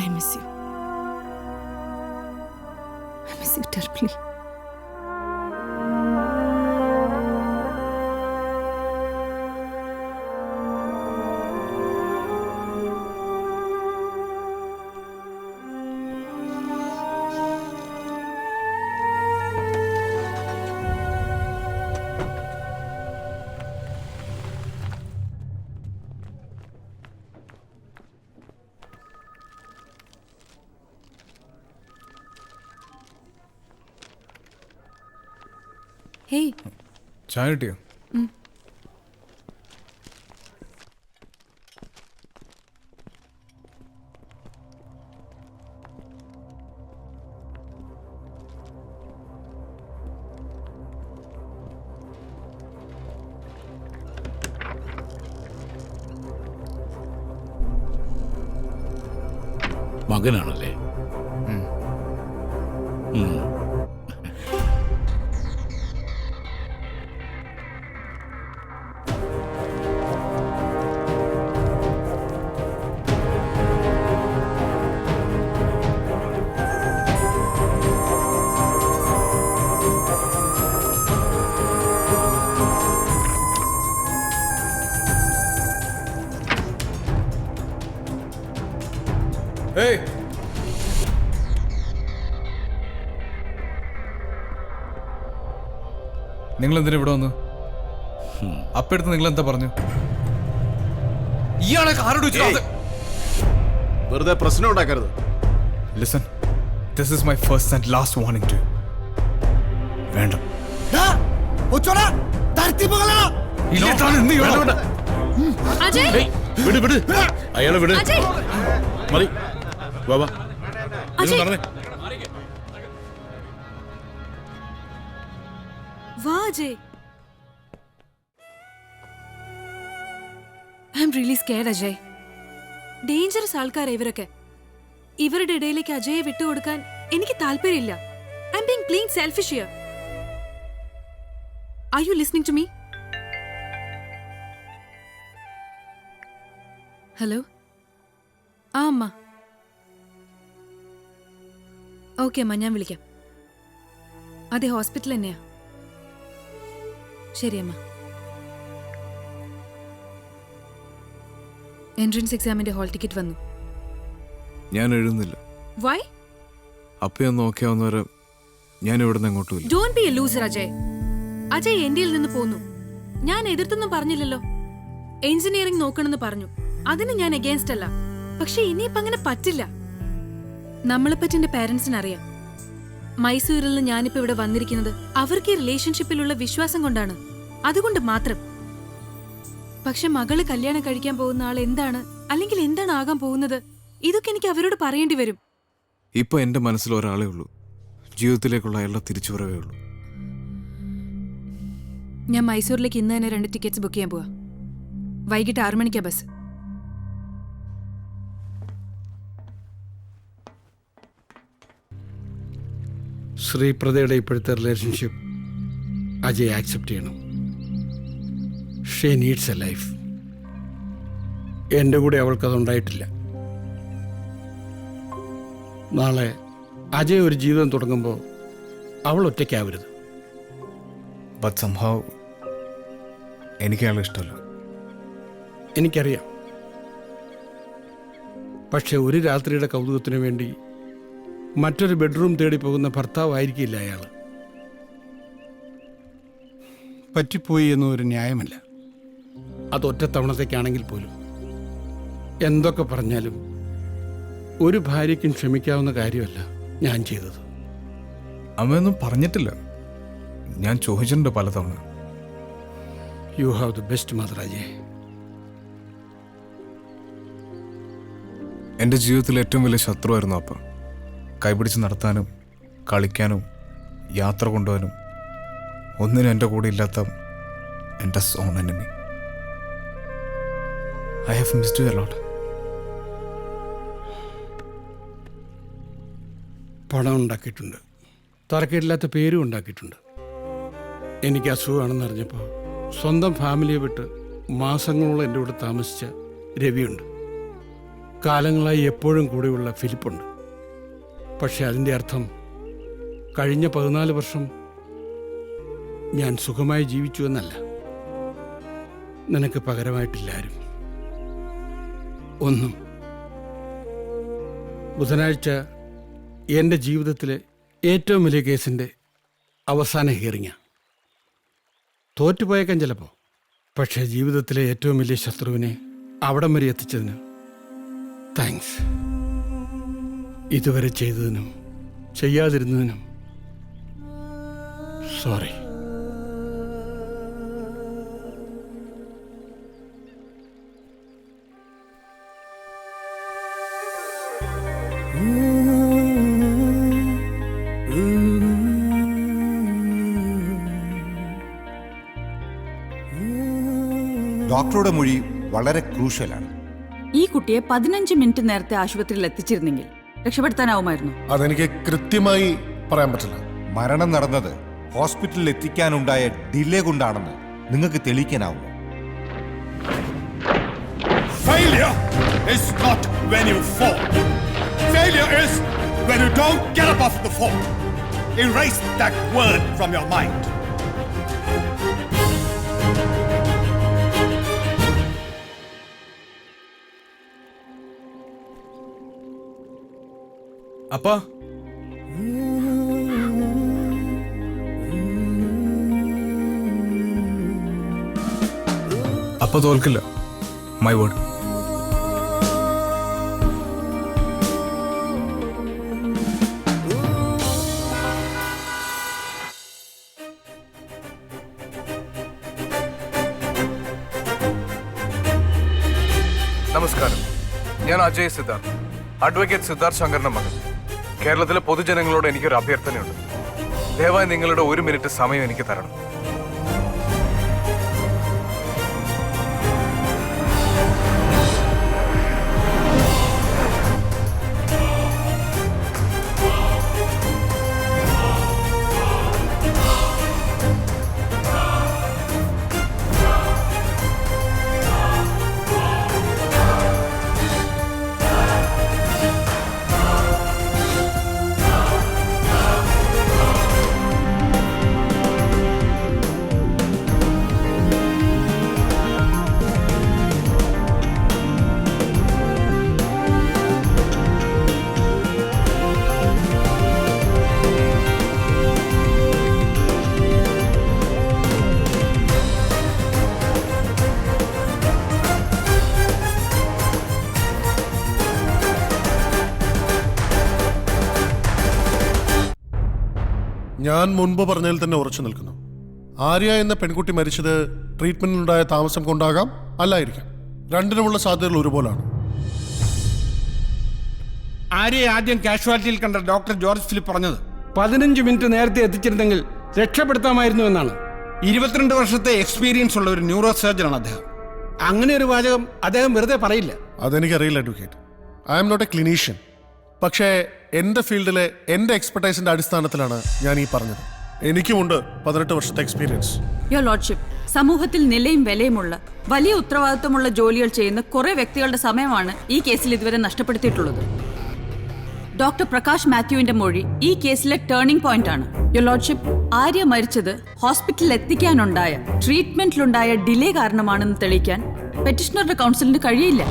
I miss you. I miss you terribly. Hey ചായ കിട്ടിയോ? മകനാണല്ലേ? ഏയ് നിങ്ങൾ എന്തിനാ ഇവിടെ വന്നു? അപ്പെടുത്ത് നിങ്ങൾ എന്താ പറഞ്ഞു? ഇയാളെ ആരോട് വെറുതെ പ്രശ്നം ഉണ്ടാക്കരുത്. Listen, this is my first and last warning too. വേണ്ട. വിട് വിട്, അയാളെ വിട്. മതി, വാ വാ. നടന്നേ. വാ Ajay. I am really scared Ajay. Dangerous ആൾക്കാരാ ഇവരൊക്കെ. ഇവരുടെ ഇടയിലേക്ക് അജയെ വിട്ടുകൊടുക്കാൻ എനിക്ക് താല്പര്യമില്ല. I am being plain selfish here. Are you listening to me? Hello. ആ അമ്മ. ഓക്കെ അമ്മ, ഞാൻ വിളിക്കാം. അതെ, ഹോസ്പിറ്റൽ തന്നെയാ. ശരി അമ്മ. എൻട്രൻസ് എക്സാമിന്റെ ഹാൾ ടിക്കറ്റ് വന്നു. ഞാൻ എഴുതുന്നില്ല. വൈ? അപ്പയൊന്ന് ഓക്കെ ആവുന്നവരെ ഞാൻ ഇവിടുന്ന് അങ്ങോട്ടും ഇല്ല. Don't be a loser Ajay. Ajay എന്റെയിൽ നിന്ന് പോന്നു. ഞാൻ എതിർത്തൊന്നും പറഞ്ഞില്ലല്ലോ. എഞ്ചിനീയറിംഗ് നോക്കണമെന്ന് പറഞ്ഞു. അതിന് ഞാൻ അഗേൻസ്റ്റ് അല്ല. പക്ഷെ ഇനിയിപ്പം അങ്ങനെ പറ്റില്ല. നമ്മളെപ്പറ്റി എന്റെ പേരൻസിന് അറിയാം. മൈസൂരിൽ നിന്ന് ഞാനിപ്പോ ഇവിടെ വന്നിരിക്കുന്നത് അവർക്ക് ഈ റിലേഷൻഷിപ്പിലുള്ള വിശ്വാസം കൊണ്ടാണ്. അതുകൊണ്ട് മാത്രം. പക്ഷെ മകള് കല്യാണം കഴിക്കാൻ പോകുന്ന ആൾ എന്താണ്, അല്ലെങ്കിൽ എന്താണ് ആകാൻ പോകുന്നത്, ഇതൊക്കെ എനിക്ക് അവരോട് പറയേണ്ടി വരും. ഇപ്പൊ എന്റെ മനസ്സിൽ ഒരാളേ ഉള്ളൂ. ജീവിതത്തിലേക്കുള്ള അയാളുടെ തിരിച്ചുവരവേ ഉള്ളൂ. ഞാൻ മൈസൂരിലേക്ക് ഇന്ന് തന്നെ 2 ടിക്കറ്റ്സ് ബുക്ക് ചെയ്യാൻ പോവാ. വൈകിട്ട് 6 മണിക്കാ ബസ്. ശ്രീപ്രദയുടെ ഇപ്പോഴത്തെ റിലേഷൻഷിപ്പ് അജയ് ആക്സെപ്റ്റ് ചെയ്യണം. She needs A life. എൻ്റെ കൂടെ അവൾക്കതുണ്ടായിട്ടില്ല. നാളെ അജയ് ഒരു ജീവിതം തുടങ്ങുമ്പോൾ അവൾ ഒറ്റയ്ക്കാവരുത്. ബട്ട് സംഭവം എനിക്ക് അയാളെ ഇഷ്ടമല്ല. എനിക്കറിയാം. പക്ഷെ ഒരു രാത്രിയുടെ കൗതുകത്തിനു വേണ്ടി മറ്റൊരു ബെഡ്റൂം തേടി പോകുന്ന ഭർത്താവായിരിക്കില്ല അയാൾ. പറ്റിപ്പോയി എന്നൊരു ന്യായമല്ല. അത് ഒറ്റത്തവണത്തേക്കാണെങ്കിൽ പോലും. എന്തൊക്കെ പറഞ്ഞാലും ഒരു ഭാര്യയ്ക്കും ക്ഷമിക്കാവുന്ന കാര്യമല്ല ഞാൻ ചെയ്തത്. അമ്മയൊന്നും പറഞ്ഞിട്ടില്ല. ഞാൻ ചോദിച്ചിട്ടുണ്ട് പലതവണ. You have the best mother Ajay. എൻ്റെ ജീവിതത്തിലെ ഏറ്റവും വലിയ ശത്രുവായിരുന്നു അപ്പ. കൈപിടിച്ച് നടത്താനും കളിക്കാനും യാത്ര കൊണ്ടുപോകാനും ഒന്നിനും എൻ്റെ കൂടെ ഇല്ലാത്ത എൻ്റെ zone enemy. I have missed you a lot. പണം ഉണ്ടാക്കിയിട്ടുണ്ട്, തറക്കേടില്ലാത്ത പേരും ഉണ്ടാക്കിയിട്ടുണ്ട്. എനിക്ക് അസുഖമാണെന്ന് അറിഞ്ഞപ്പോൾ സ്വന്തം ഫാമിലിയെ വിട്ട് മാസങ്ങളോളം എൻ്റെ കൂടെ താമസിച്ച രവിയുണ്ട്. കാലങ്ങളായി എപ്പോഴും കൂടെയുള്ള ഫിലിപ്പുണ്ട്. പക്ഷെ അതിൻ്റെ അർത്ഥം കഴിഞ്ഞ 14 വർഷം ഞാൻ സുഖമായി ജീവിച്ചു എന്നല്ല. നിനക്ക് പകരമായിട്ടില്ലാരും ഒന്നും. ബുധനാഴ്ച എൻ്റെ ജീവിതത്തിലെ ഏറ്റവും വലിയ കേസിൻ്റെ അവസാന ഹിയറിങ്ങാണ്. തോറ്റുപോയേക്കാൻ ചിലപ്പോൾ. പക്ഷേ ജീവിതത്തിലെ ഏറ്റവും വലിയ ശത്രുവിനെ അവിടം വരെ എത്തിച്ചതിന് താങ്ക്സ്. ഇതുവരെ ചെയ്തതിനും ചെയ്യാതിരുന്നതിനും സോറി. ഡോക്ടറുടെ മൊഴി വളരെ ക്രൂഷ്യലാണ്. ഈ കുട്ടിയെ 15 മിനിറ്റ് നേരത്തെ ആശുപത്രിയിൽ എത്തിച്ചിരുന്നെങ്കിൽ രക്ഷപ്പെടുത്താനാവുമായിരുന്നു. അതെനിക്ക് കൃത്യമായി പറയാൻ പറ്റില്ല. മരണം നടന്നത് ഹോസ്പിറ്റലിൽ എത്തിക്കാനുണ്ടായ ഡിലേ കൊണ്ടാണെന്ന് നിങ്ങൾക്ക് തെളിയിക്കാനാവുമോ? Failure is not when you fall. Failure is when you don't get up off the fall. Erase that word from your mind. അപ്പാ, അപ്പ തോൽക്കില്ല. My word. നമസ്കാരം, ഞാൻ അജയ് സിദ്ധാർത്ഥ്, അഡ്വക്കേറ്റ് സിദ്ധാർത്ഥ് ശങ്കറിന്റെ മകൻ. കേരളത്തിലെ പൊതുജനങ്ങളോട് എനിക്കൊരു അഭ്യർത്ഥനയുണ്ട്. ദയവായി നിങ്ങളുടെ 1 മിനിറ്റ് സമയം എനിക്ക് തരണം. ഞാൻ മുൻപ് പറഞ്ഞതിൽ തന്നെ ഉറച്ചു നിൽക്കുന്നു. ആര്യ എന്ന പെൺകുട്ടി മരിച്ചത് ട്രീറ്റ്മെന്റിനുണ്ടായ താമസം കൊണ്ടാകാം, അല്ലായിരിക്കാം. രണ്ടിനുമുള്ള സാധ്യതകൾ ഒരുപോലാണ്. ആര്യയെ ആദ്യം കാഷ്വാലിറ്റിയിൽ കണ്ട ഡോക്ടർ ജോർജ് ഫിലിപ്പ് പറഞ്ഞത് 15 മിനിറ്റ് നേരത്തെ എത്തിച്ചിരുന്നെങ്കിൽ രക്ഷപ്പെടുത്താമായിരുന്നു എന്നാണ്. 22 വർഷത്തെ എക്സ്പീരിയൻസ് ഉള്ള ഒരു ന്യൂറോ സർജനാണ് അദ്ദേഹം. അങ്ങനെ ഒരു വാചകം അദ്ദേഹം വെറുതെ പറയില്ല. അതെനിക്കറിയില്ല advocate. I am not a clinician. പക്ഷേ എൻ്റെ ഫീൽഡിലെ എൻ്റെ എക്സ്പെർട്ടൈസിന്റെ അടിസ്ഥാനത്തിലാണ് ഞാൻ ഈ പറഞ്ഞത്. എനിക്കുമുണ്ട് 18 വർഷത്തെ എക്സ്പീരിയൻസ്. യുവർ ലോർഡ്ഷിപ്പ്, സമൂഹത്തിൽ നിലയും വിലയുമുള്ള വലിയ ഉത്തരവാദിത്വമുള്ള ജോലികൾ ചെയ്യുന്ന കുറെ വ്യക്തികളുടെ സമയമാണ് ഈ കേസിൽ ഇതുവരെ നഷ്ടപ്പെടുത്തിയിട്ടുള്ളത്. ഡോക്ടർ പ്രകാശ് മാത്യുവിന്റെ മൊഴി ഈ കേസിലെ ടേണിംഗ് പോയിന്റ് ആണ്. യുവർ ലോർഡ്ഷിപ്പ്, ആര്യ മരിച്ചത് ഹോസ്പിറ്റലിൽ എത്തിക്കാനുണ്ടായ ട്രീറ്റ്മെന്റിലുണ്ടായ ഡിലേ കാരണമാണെന്ന് തെളിയിക്കാൻ പെറ്റിഷണറുടെ കൗൺസിലിന് കഴിയില്ല.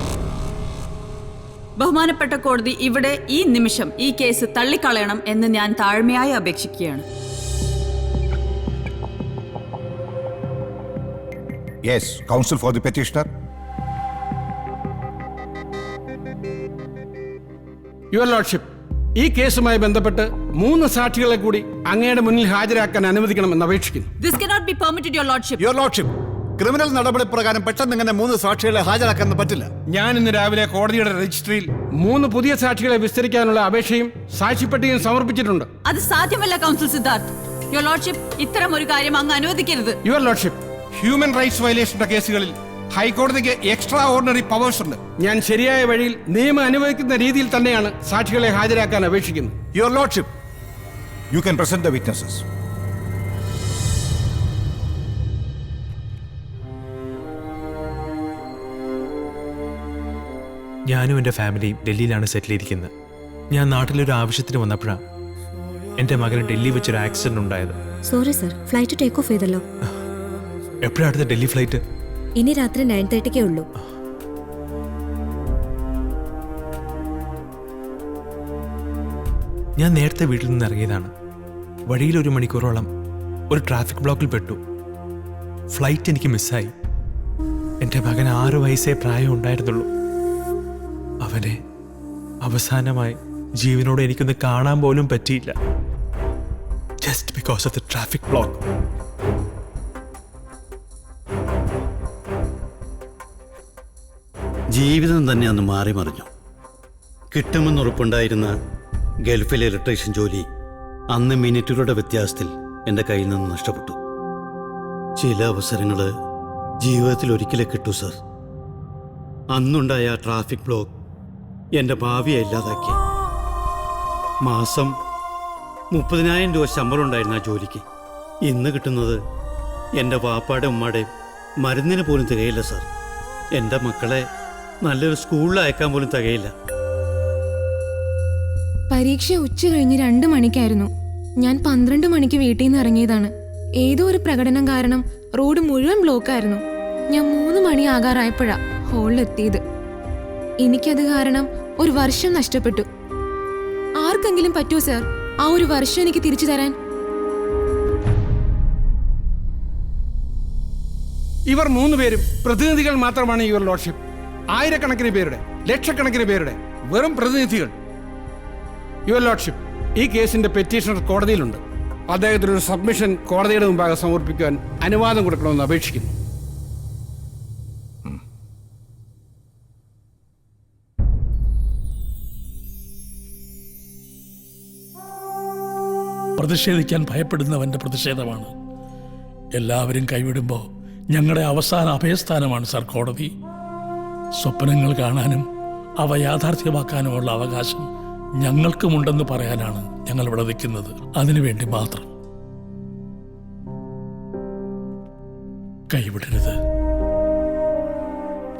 ബഹുമാനപ്പെട്ട കോടതി ഇവിടെ ഈ നിമിഷം ഈ കേസ് തള്ളിക്കളയണം എന്ന് ഞാൻ താഴ്മയായി അപേക്ഷിക്കുകയാണ്. Yes, counsel for the petitioner. Your lordship, ഈ കേസുമായി ബന്ധപ്പെട്ട് 3 സാക്ഷികളെ കൂടി അങ്ങയുടെ മുന്നിൽ ഹാജരാക്കാൻ അനുവദിക്കണമെന്ന് അപേക്ഷിക്കുന്നു. This cannot be permitted, your lordship. Your lordship, criminal നടപടി പ്രകാരം പെട്ടെന്ന് ഇങ്ങനെ 3 സാക്ഷികളെ ഹാജരാക്കാൻ പറ്റില്ല. ഞാൻ ഇന്ന് രാവിലെ കോടതിയുടെ രജിസ്ട്രിയിൽ 3 പുതിയ സാക്ഷികളെ വിസ്തരിക്കാനുള്ള അപേക്ഷയും സാക്ഷിപ്പട്ടികയും സമർപ്പിച്ചിട്ടുണ്ട്. അത് സാധ്യമല്ല കൗൺസിൽ സിദ്ധാർത്ഥ്. യുവർ ലോർഡ്ഷിപ്പ്, ഇത്തരം ഒരു കാര്യം അങ്ങ് അനുവദിക്കരുത്. യുവർ ലോർഡ്ഷിപ്പ്, ഹ്യൂമൻ റൈറ്റ്സ് വയലേഷന്റെ കേസുകളിൽ ഹൈക്കോടതിക്ക് എക്സ്ട്രാ ഓർഡിനറി പവേഴ്സ് ഉണ്ട്. ഞാൻ ശരിയായ വഴിയിൽ നിയമം അനുവദിക്കുന്ന രീതിയിൽ തന്നെയാണ് സാക്ഷികളെ ഹാജരാക്കാൻ അപേക്ഷിക്കുന്നത്. Your lordship, You can present the witnesses. ഞാനും എൻ്റെ ഫാമിലിയും ഡൽഹിയിലാണ് സെറ്റിൽ ചെയ്തിരിക്കുന്നത്. ഞാൻ നാട്ടിലൊരു ആവശ്യത്തിന് വന്നപ്പോഴാണ് എൻ്റെ മകന് ഡൽഹി വെച്ചൊരു ആക്സിഡന്റ് ഉണ്ടായത്. Sorry sir, flight take off ചെയ്തല്ലോ. എപ്പോഴാണ് അടുത്ത ഡൽഹി ഫ്ലൈറ്റ്? ഇനി രാത്രി 9:30 ഉള്ളൂ. ഞാൻ നേരത്തെ വീട്ടിൽ നിന്ന് ഇറങ്ങിയതാണ്. വഴിയിൽ 1 മണിക്കൂറോളം ഒരു ട്രാഫിക് ബ്ലോക്കിൽ പെട്ടു. ഫ്ലൈറ്റ് എനിക്ക് മിസ്സായി. എൻ്റെ മകന് 6 വയസ്സേ പ്രായം ഉണ്ടായിരുന്നുള്ളൂ. അവനെ അവസാനമായി ജീവനോട് എനിക്കൊന്ന് കാണാൻ പോലും പറ്റിയില്ല. Just because of the traffic block. ജീവിതം തന്നെ അന്ന് മാറി മറിഞ്ഞു. കിട്ടുമെന്നുറപ്പുണ്ടായിരുന്ന ഗൾഫിലെ ഇലക്ട്രീഷ്യൻ ജോലി അന്ന് മിനിറ്റുകളുടെ വ്യത്യാസത്തിൽ എൻ്റെ കയ്യിൽ നിന്ന് നഷ്ടപ്പെട്ടു. ചില അവസരങ്ങൾ ജീവിതത്തിൽ ഒരിക്കലേ കിട്ടൂ സർ. അന്നുണ്ടായ ട്രാഫിക് ബ്ലോക്ക് എൻ്റെ ഭാവിയെ ഇല്ലാതാക്കി. മാസം 30,000 രൂപ ശമ്പളം ഉണ്ടായിരുന്ന ആ ജോലിക്ക് ഇന്ന് കിട്ടുന്നത് എൻ്റെ വാപ്പാടെ ഉമ്മാടെ മരുന്നിന് പോലും തികയില്ല സർ. എൻ്റെ മക്കളെ നല്ലൊരു സ്കൂളിൽ അയക്കാൻ പോലും തികയില്ല. പരീക്ഷ ഉച്ച കഴിഞ്ഞ് 2 മണിക്കായിരുന്നു. ഞാൻ 12 മണിക്ക് വീട്ടിൽ നിന്ന് ഇറങ്ങിയതാണ്. ഏതോ ഒരു പ്രകടനം കാരണം റോഡ് മുഴുവൻ ബ്ലോക്കായിരുന്നു. ഞാൻ 3 മണി ആകാറായപ്പോഴാ ഹോളിലെത്തിയത്. എനിക്കത് കാരണം ഒരു വർഷം നഷ്ടപ്പെട്ടു. ആർക്കെങ്കിലും പറ്റുമോ സാർ ആ ഒരു വർഷം എനിക്ക് തിരിച്ചു തരാൻ? ഇവർ 3 പേരും പ്രതിനിധികൾ മാത്രമാണ് യുവർ ലോർഡ്ഷിപ്പ്. ആയിരക്കണക്കിന് പേരുടെ, ലക്ഷക്കണക്കിന് പേരുടെ വെറും പ്രതിനിധികൾ. യുവർ ലോർഡ്ഷിപ്പ്, ഈ കേസിന്റെ പെറ്റീഷണർ കോടതിയിലുണ്ട്. അദ്ദേഹത്തിനൊരു സബ്മിഷൻ കോടതിയുടെ മുമ്പാകെ സമർപ്പിക്കാൻ അനുവാദം കൊടുക്കണമെന്ന് അപേക്ഷിക്കുന്നു. പ്രതിഷേധിക്കാൻ ഭയപ്പെടുന്നവന്റെ പ്രതിഷേധമാണ്. എല്ലാവരും കൈവിടുമ്പോൾ ഞങ്ങളുടെ അവസാന അഭയസ്ഥാനമാണ് സർ കോടതി. സ്വപ്നങ്ങൾ കാണാനും അവ യാഥാർത്ഥ്യമാക്കാനുമുള്ള അവകാശം ഞങ്ങൾക്കുമുണ്ടെന്ന് പറയാനാണ് ഞങ്ങൾ ഇവിടെ നിൽക്കുന്നത്. അതിനുവേണ്ടി മാത്രം. കൈവിടരുത്,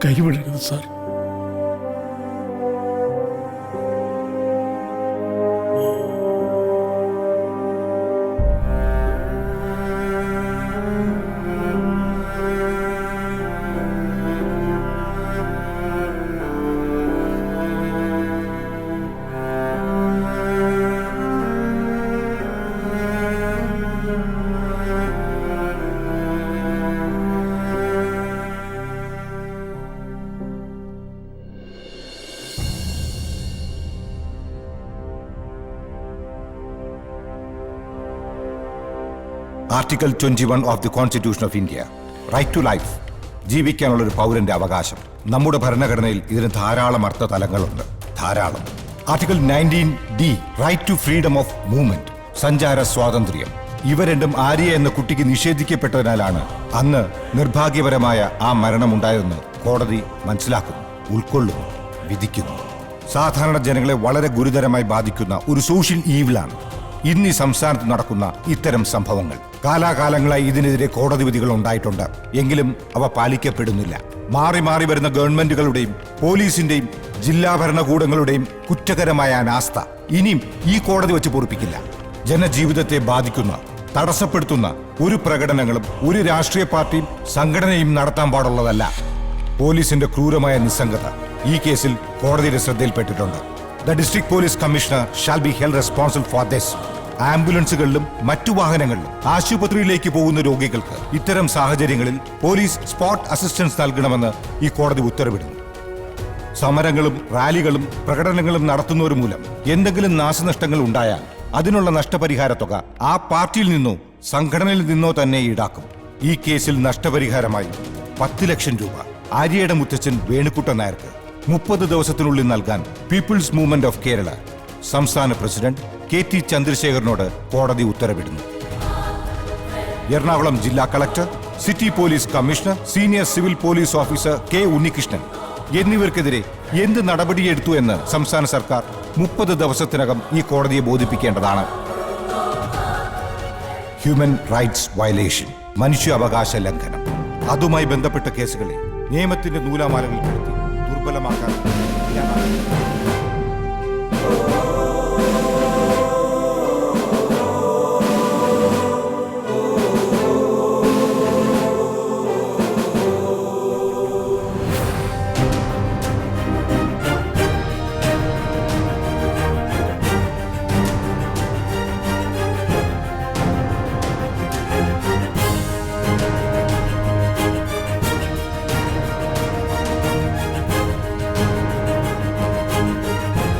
കൈവിടരുത് sir. Article 21 of the constitution of India, right to life, ജീവിക്കാനുള്ള ഒരു പൗരന്റെ അവകാശം. നമ്മുടെ ഭരണഘടനയിൽ ഇതിന് ധാരാളം അർത്ഥതലങ്ങളുണ്ട്, ധാരാളം. Article 19D, right to freedom of movement, സഞ്ചാര സ്വാതന്ത്ര്യം. ഇവ രണ്ടും ആര്യ എന്ന കുട്ടിക്ക് നിഷേധിക്കപ്പെട്ടതിനാലാണ് അന്ന് നിർഭാഗ്യപരമായ ആ മരണമുണ്ടായതെന്ന് കോടതി മനസ്സിലാക്കുന്നു, ഉൾക്കൊള്ളുന്നു, വിധിക്കുന്നു. സാധാരണ ജനങ്ങളെ വളരെ ഗുരുതരമായി ബാധിക്കുന്ന ഒരു സോഷ്യൽ ഈവിലാണ് ഇന്ന് ഈ സംസ്ഥാനത്ത് നടക്കുന്ന ഇത്തരം സംഭവങ്ങൾ. കാലാകാലങ്ങളായി ഇതിനെതിരെ കോടതി വിധികൾ ഉണ്ടായിട്ടുണ്ട്. എങ്കിലും അവ പാലിക്കപ്പെടുന്നില്ല. മാറി മാറി വരുന്ന ഗവൺമെന്റുകളുടെയും പോലീസിന്റെയും ജില്ലാ ഭരണകൂടങ്ങളുടെയും കുറ്റകരമായ അനാസ്ഥ ഇനിയും ഈ കോടതി വെച്ച് പൊറുപ്പിക്കില്ല. ജനജീവിതത്തെ ബാധിക്കുന്ന, തടസ്സപ്പെടുത്തുന്ന ഒരു പ്രകടനങ്ങളും ഒരു രാഷ്ട്രീയ പാർട്ടിയും സംഘടനയും നടത്താൻ പാടുള്ളതല്ല. പോലീസിന്റെ ക്രൂരമായ നിസ്സംഗത ഈ കേസിൽ കോടതിയുടെ ശ്രദ്ധയിൽപ്പെട്ടിട്ടുണ്ട്. The district police commissioner shall be held responsible for this. ആംബുലൻസുകളിലും മറ്റു വാഹനങ്ങളിലും ആശുപത്രിയിലേക്ക് പോകുന്ന രോഗികൾക്ക് ഇത്തരം സാഹചര്യങ്ങളിൽ പോലീസ് സ്പോട്ട് അസിസ്റ്റൻസ് നൽകണമെന്ന് ഈ കോടതി ഉത്തരവിടുന്നു. സമരങ്ങളും റാലികളും പ്രകടനങ്ങളും നടത്തുന്നവർ മൂലം എന്തെങ്കിലും നാശനഷ്ടങ്ങൾ ഉണ്ടായാൽ അതിനുള്ള നഷ്ടപരിഹാര തുക ആ പാർട്ടിയിൽ നിന്നോ സംഘടനയിൽ നിന്നോ തന്നെ ഈടാക്കും. ഈ കേസിൽ നഷ്ടപരിഹാരമായി 10 ലക്ഷം രൂപ ആര്യയുടെ മുത്തച്ഛൻ വേണുക്കുട്ടൻ നായർക്ക് 30 ദിവസത്തിനുള്ളിൽ നൽകാൻ പീപ്പിൾസ് മൂവ്മെന്റ് ഓഫ് കേരള സംസ്ഥാന പ്രസിഡന്റ് KT ചന്ദ്രശേഖരനോട് കോടതി ഉത്തരവിടുന്നു. എറണാകുളം ജില്ലാ collector, city police commissioner, senior civil police officer K Unnikrishnan എന്നിവർക്കെതിരെ എന്ത് നടപടിയെടുത്തു എന്ന് സംസ്ഥാന സർക്കാർ 30 ദിവസത്തിനകം ഈ കോടതിയെ ബോധിപ്പിക്കേണ്ടതാണ്. ഹ്യൂമൻ റൈറ്റ്സ് വയലേഷൻ, മനുഷ്യാവകാശ ലംഘനം, അതുമായി ബന്ധപ്പെട്ട കേസുകളെ നിയമത്തിന്റെ നൂലാമാലകളിൽ പെടുത്തി ദുർബലമാക്കാൻ